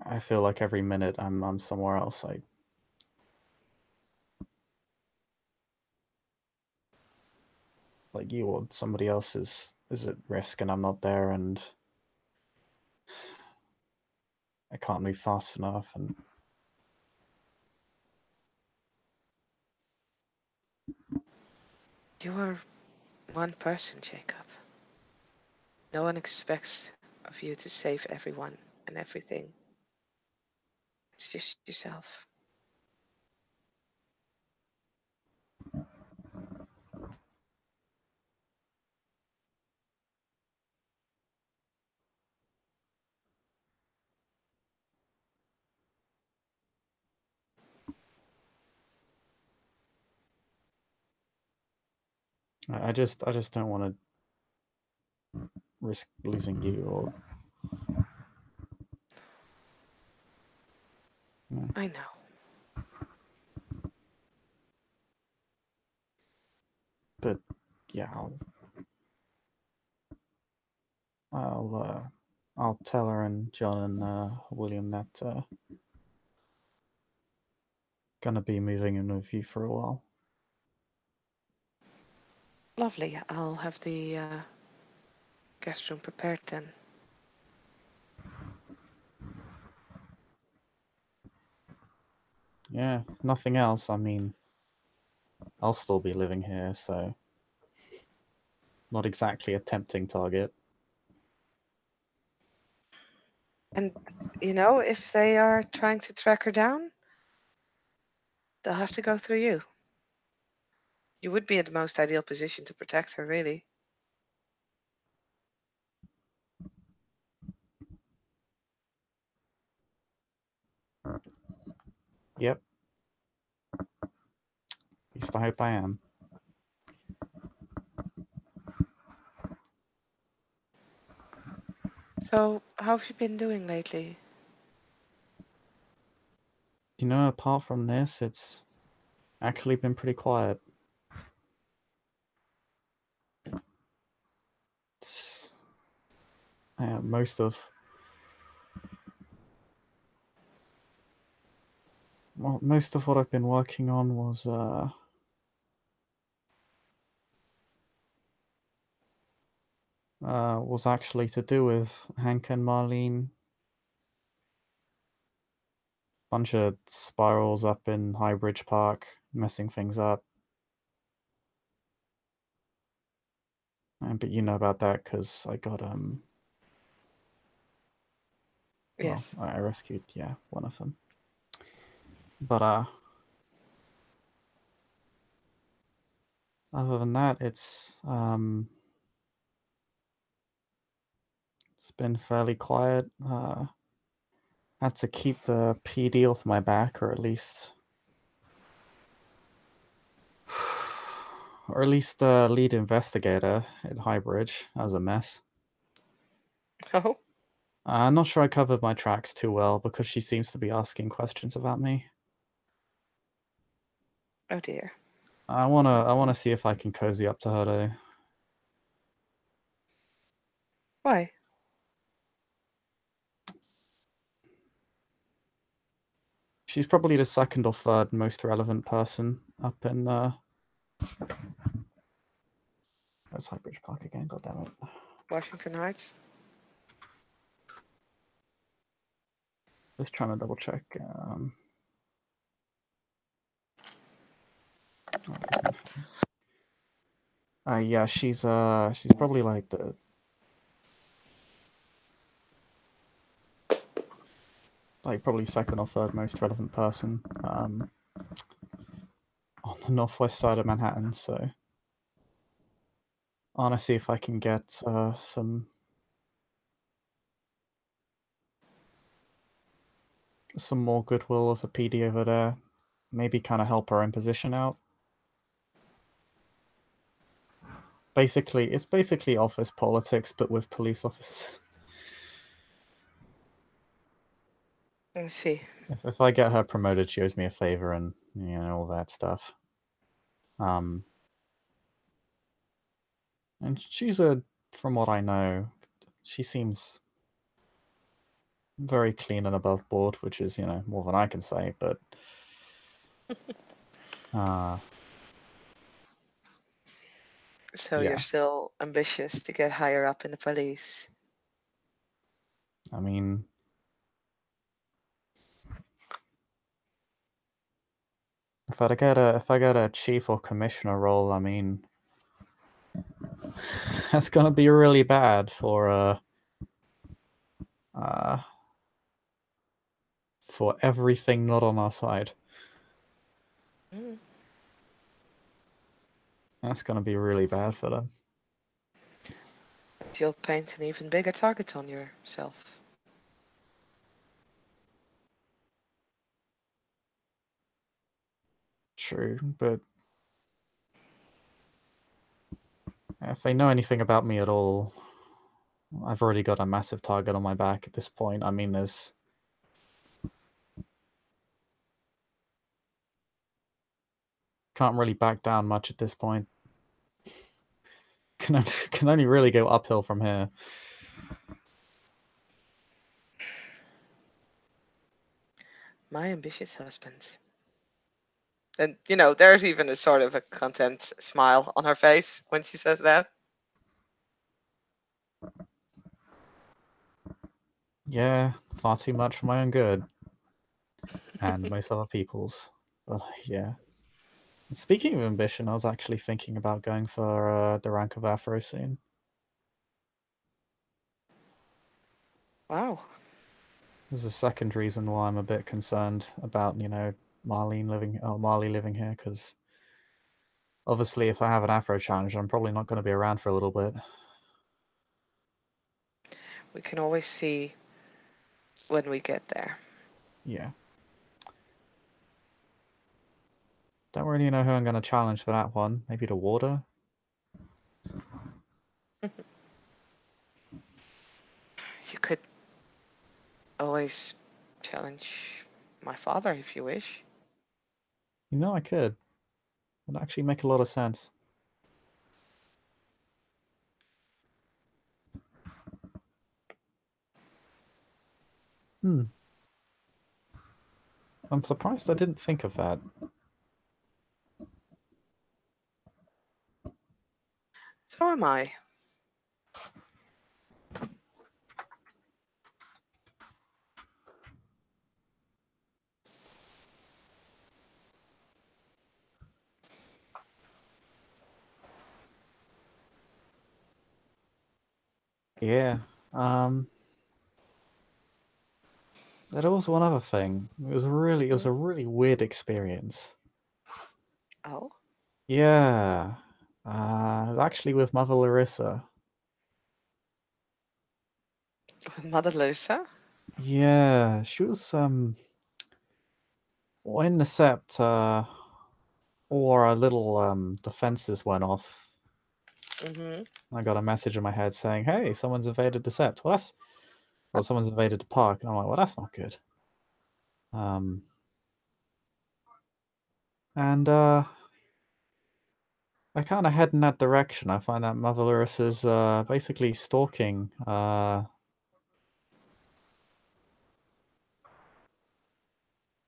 I feel like every minute I'm somewhere else. Like you or somebody else is at risk and I'm not there, and I can't move fast enough, and You are one person, Jacob. No one expects of you to save everyone and everything. It's just yourself. I just don't want to risk losing you or. Yeah. I know. But yeah, I'll tell her and John and William that gonna be moving in with you for a while. Lovely. I'll have the guest room prepared then. Yeah, if nothing else. I mean, I'll still be living here, so not exactly a tempting target. And, if they are trying to track her down, they'll have to go through you. You would be in the most ideal position to protect her, really. Yep. At least I hope I am. So, how have you been doing lately? Apart from this, it's actually been pretty quiet. It's, most of most of what I've been working on was actually to do with Hank and Marlene. Bunch of spirals up in Highbridge Park, messing things up. But you know about that because I got well, Yes. I rescued one of them. But other than that, it's been fairly quiet. Had to keep the PD off my back, or at least the lead investigator at Highbridge. That was a mess. Oh, I'm not sure I covered my tracks too well because she seems to be asking questions about me. oh dear. I wanna see if I can cozy up to her though. Why? She's probably the second or third most relevant person up in where's Highbridge Park again? God damn it! Washington Heights? Just trying to double check. Yeah, she's probably like the like probably second or third most relevant person on the northwest side of Manhattan. So I want to see if I can get some more goodwill of a PD over there. Maybe kind of help our own position out. Basically, it's basically office politics, but with police officers. Let's see. If I get her promoted, she owes me a favor, and all that stuff. And she's from what I know, she seems very clean and above board, which is more than I can say. But So yeah, you're still ambitious to get higher up in the police? I mean, if I get a chief or commissioner role, I mean, that's gonna be really bad for everything not on our side. Mm. That's gonna be really bad for them. You'll paint an even bigger target on yourself. True, but if they know anything about me at all, I've already got a massive target on my back at this point. I mean, there's can't really back down much at this point. Can only really go uphill from here. My ambitious husband. And there's even a sort of a content smile on her face when she says that. Yeah, far too much for my own good. And most other people's. But yeah. Speaking of ambition, I was actually thinking about going for the rank of Afro soon. Wow. There's a second reason why I'm a bit concerned about, Marley living here, because obviously if I have an Afro challenge, I'm probably not going to be around for a little bit. We can always see when we get there. Yeah. Don't really know who I'm going to challenge for that one. Maybe the Warder? You could always challenge my father if you wish. I could. It would actually make a lot of sense. Hmm. I'm surprised I didn't think of that. So am I. Yeah. There was one other thing. It was a really weird experience. Oh, Yeah. It was actually with Mother Larissa. with Mother Lusa? Yeah, she was when the Sept all our little defenses went off. Mm-hmm. I got a message in my head saying, "Hey, someone's invaded the Sept." Someone's invaded the park, and I'm like, "Well, that's not good." Um, and I kind of head in that direction. I find that Mother Larissa's basically stalking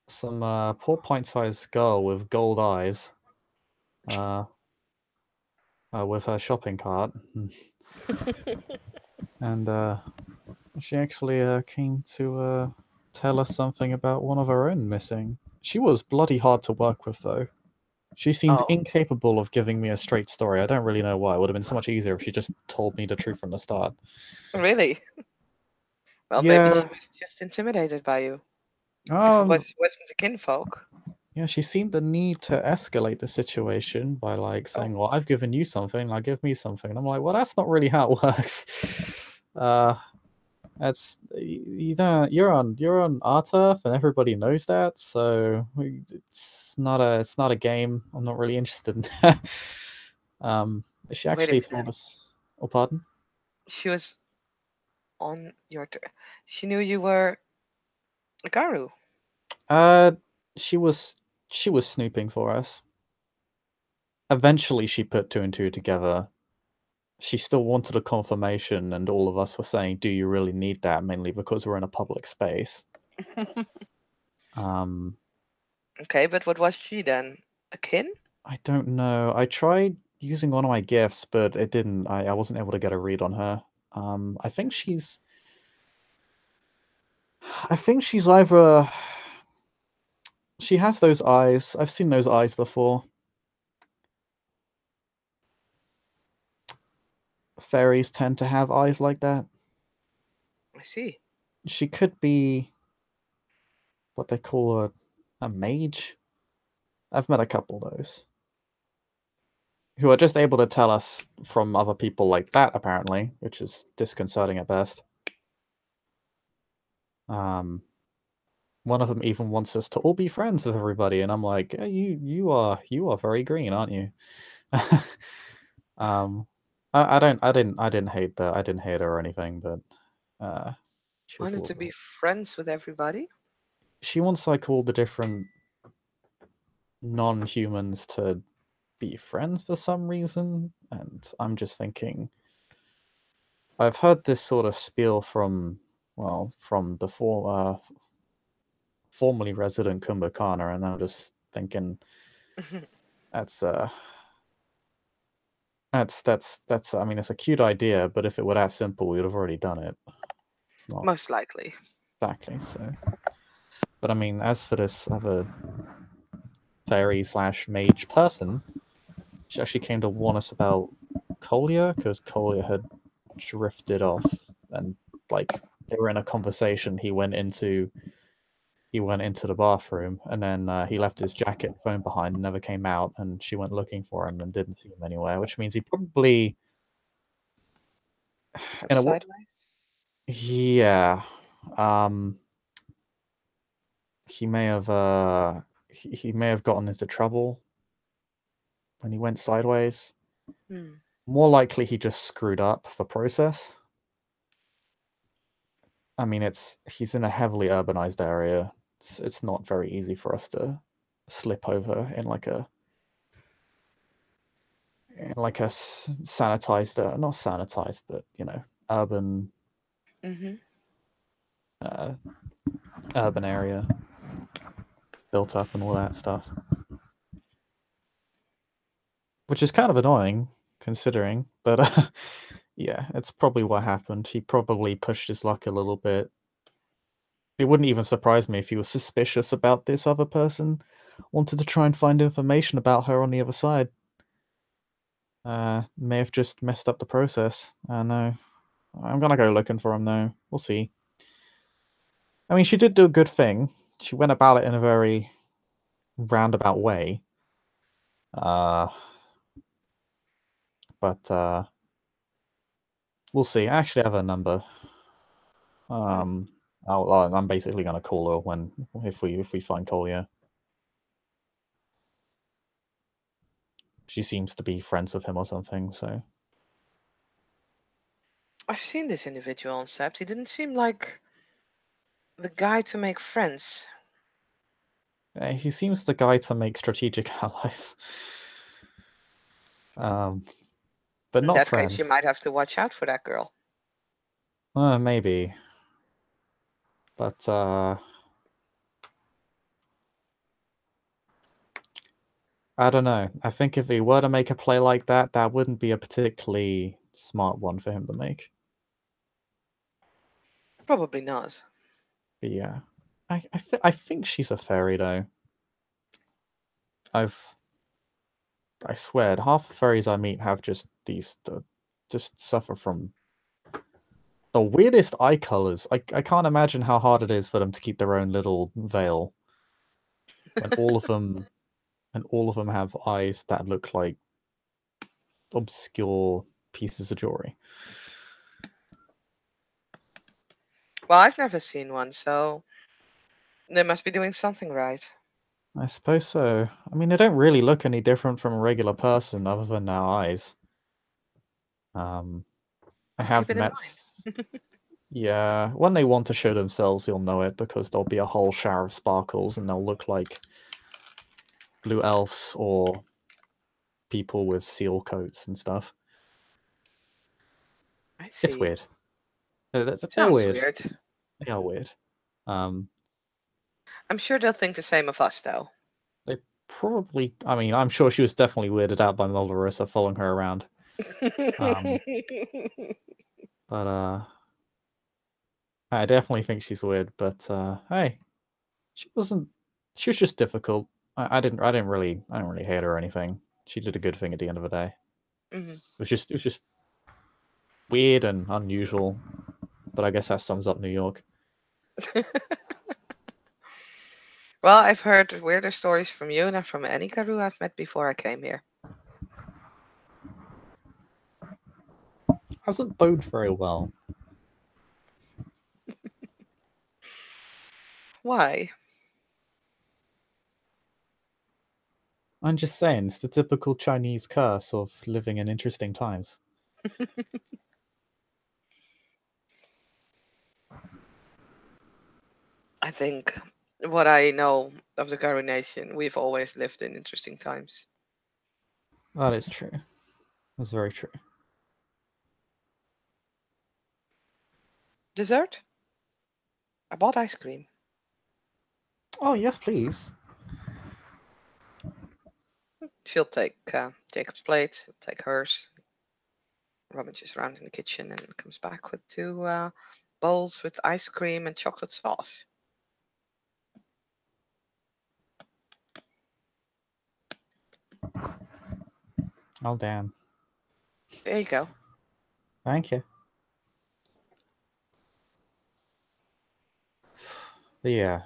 some poor point-sized girl with gold eyes with her shopping cart. And she actually came to tell us something about one of her own missing. She was bloody hard to work with, though. She seemed Oh, incapable of giving me a straight story. I don't really know why. It would have been so much easier if she just told me the truth from the start. really? Well, maybe Yeah, she was just intimidated by you. If it Um, wasn't the kinfolk. yeah, she seemed the need to escalate the situation by like Oh, saying, "Well, I've given you something, now give me something." And I'm like, "Well, that's not really how it works." Uh, that's you're on our turf, and everybody knows that. So it's not a game. I'm not really interested in that. Um, she wait a actually told minute. us. Oh, pardon. She was on your. She knew you were a Garu. Uh, she was she was snooping for us. Eventually, she put two and two together. She still wanted a confirmation, and all of us were saying, "Do you really need that?" Mainly because we're in a public space. Um, Okay, but what was she then? A kin? I don't know. I tried using one of my gifts, but it didn't. I wasn't able to get a read on her. I think she's. I think she's either. She has those eyes. I've seen those eyes before. Fairies tend to have eyes like that. I see. She could be what they call a mage. I've met a couple of those who are just able to tell us from other people like that, apparently, which is disconcerting at best. Um, One of them even wants us to all be friends with everybody, and I'm like, you are very green, aren't you? um, I didn't hate her or anything, but she was a Wanted little to be bit. friends with everybody. She wants like all the different non-humans to be friends for some reason, and I'm just thinking, I've heard this sort of spiel from, well, from the formerly resident Kumbhakana, and I'm just thinking that's that's I mean, it's a cute idea, but if it were that simple, we would have already done it. It's not Most likely. exactly so. But I mean, as for this other fairy slash mage person, she actually came to warn us about Kolya because Kolya had drifted off and like they were in a conversation. He went into the bathroom and then he left his jacket and phone behind and never came out. And she went looking for him and didn't see him anywhere, which means he probably Fell in a sideways. yeah, um, he may have he may have gotten into trouble when he went sideways. Hmm. More likely, he just screwed up the process. I mean, it's he's in a heavily urbanized area. It's not very easy for us to slip over in like a sanitized, not sanitized, but you know, urban Mm-hmm. uh, urban area built up and all that stuff, which is kind of annoying considering. But yeah, it's probably what happened. He probably pushed his luck a little bit. It wouldn't even surprise me if he was suspicious about this other person, wanted to try and find information about her on the other side. May have just messed up the process. I know. I'm gonna go looking for him though. We'll see. I mean, she did do a good thing. She went about it in a very roundabout way. Uh, but we'll see. I actually have her number. Oh, Um, I'm basically gonna call her when if we find Kolya. She seems to be friends with him or something. So I've seen this individual on Sept. He didn't seem like the guy to make friends. he seems the guy to make strategic allies. Um, but In not that case, you friends. might have to watch out for that girl. Maybe, but I don't know. I think if he were to make a play like that, that wouldn't be a particularly smart one for him to make. Probably not. But yeah, I think she's a fairy though. I've I swear, half the fairies I meet have just just suffer from the weirdest eye colors. I can't imagine how hard it is for them to keep their own little veil when all of them have eyes that look like obscure pieces of jewelry. Well, I've never seen one, so they must be doing something right. I suppose so. I mean, they don't really look any different from a regular person other than their eyes. I I'll have keep it in met. mind. Yeah, when they want to show themselves, you'll know it because there'll be a whole shower of sparkles and they'll look like blue elves or people with seal coats and stuff. I It's see. weird. They're Sounds weird. weird. They are weird. Um, I'm sure they'll think the same of us, though. they probably. I mean, I'm sure she was definitely weirded out by Mulderissa following her around. Um, but I definitely think she's weird. But hey, she wasn't. She was just difficult. I didn't really hate her or anything. She did a good thing at the end of the day. Mhm. It was just weird and unusual. But I guess that sums up New York. Well, I've heard weirder stories from you than from any Garou I've met before I came here. Hasn't bode very well. Why? I'm just saying, it's the typical Chinese curse of living in interesting times. I think what I know of the Garou Nation, we've always lived in interesting times. That is true. That's very true. Dessert? I bought ice cream. Oh, yes, please. She'll take Jacob's plate, take hers, rummages around in the kitchen, and comes back with two bowls with ice cream and chocolate sauce. Oh, damn. There you go. Thank you. But yeah,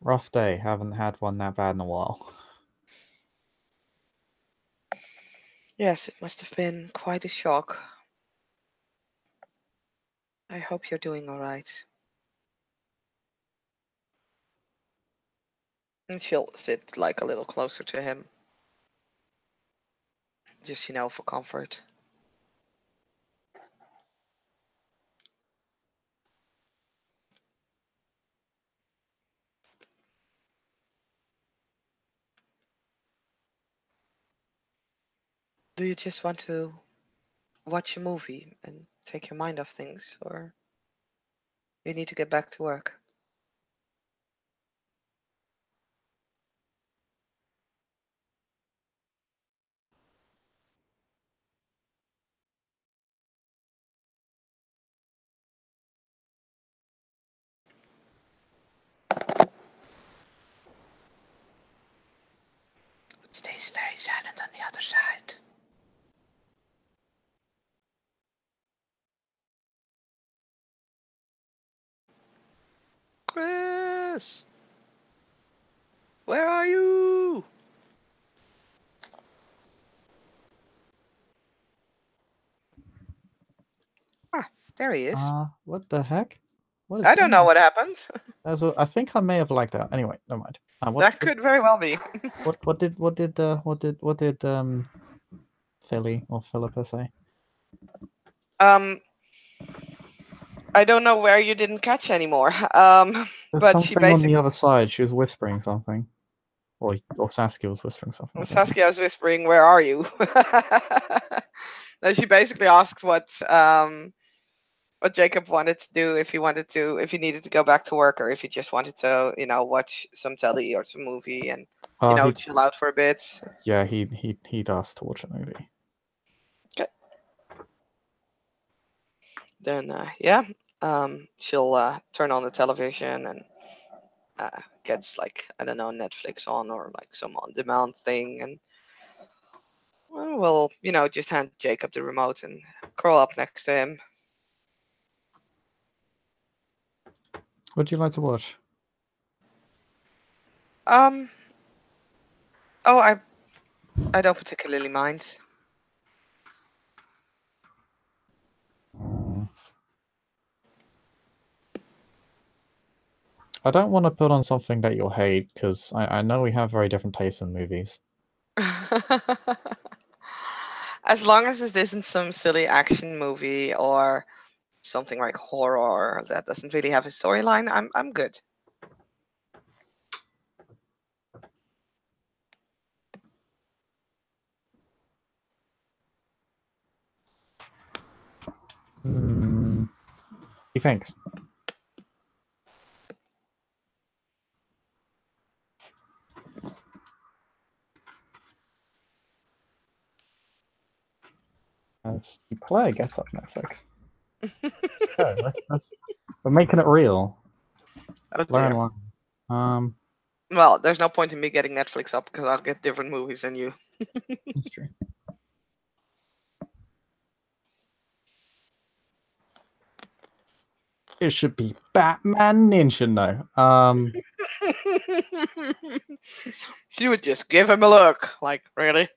rough day. Haven't had one that bad in a while. Yes, it must have been quite a shock. I hope you're doing all right. And she'll sit like a little closer to him. Just, for comfort. Do you just want to watch a movie and take your mind off things, or you need to get back to work? It stays very silent on the other side. Chris! Where are you? Ah, there he is. What the heck? What is I don't going know on? what happened. I think I may have liked that. Anyway, never mind. That could very well be. What did Philly or Philippa say? Um, I don't know where you didn't catch anymore. There's But she something on the basically, other side. She was whispering something, or Saskia was whispering something. I don't know. Saskia was whispering, "Where are you?" No, she basically asked what Jacob wanted to do, if he needed to go back to work, or if he just wanted to, watch some telly or some movie and, He chill out for a bit. yeah he'd asked to watch a movie. Okay. Then yeah, she'll turn on the television and gets, like, I don't know, Netflix on, or like some on demand thing, and We'll, just hand Jacob the remote and curl up next to him. Would you like to watch? Oh, I don't particularly mind. I don't want to put on something that you'll hate, because I know we have very different tastes in movies. As long as it isn't some silly action movie or something like horror that doesn't really have a storyline, I'm good. Thanks. As the player gets up Netflix. We're making it real. Oh, Learn dear. one. Well, there's no point in me getting Netflix up because I'll get different movies than you. That's true. It should be Batman Ninja. No. She would just give him a look. Like, really?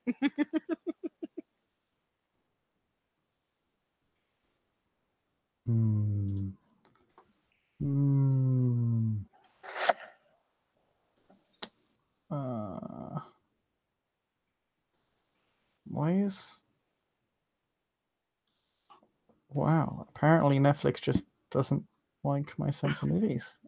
Why is... Wow, apparently Netflix just doesn't like my sense of movies.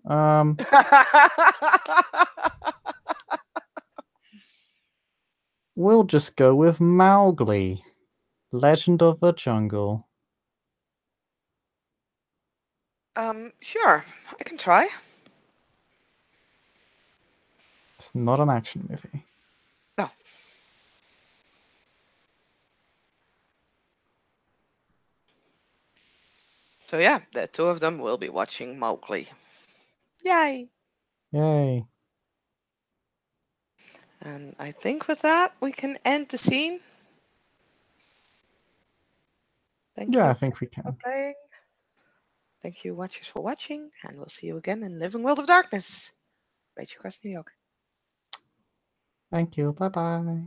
We'll just go with Mowgli, Legend of the Jungle. Sure. I can try. It's not an action movie. No. So yeah, the two of them will be watching Mowgli. Yay! Yay. And I think with that, we can end the scene. Thank you I think we for can. playing. Thank you, watchers, for watching, and we'll see you again in Living World of Darkness. Rage Across New York. Thank you. Bye-bye.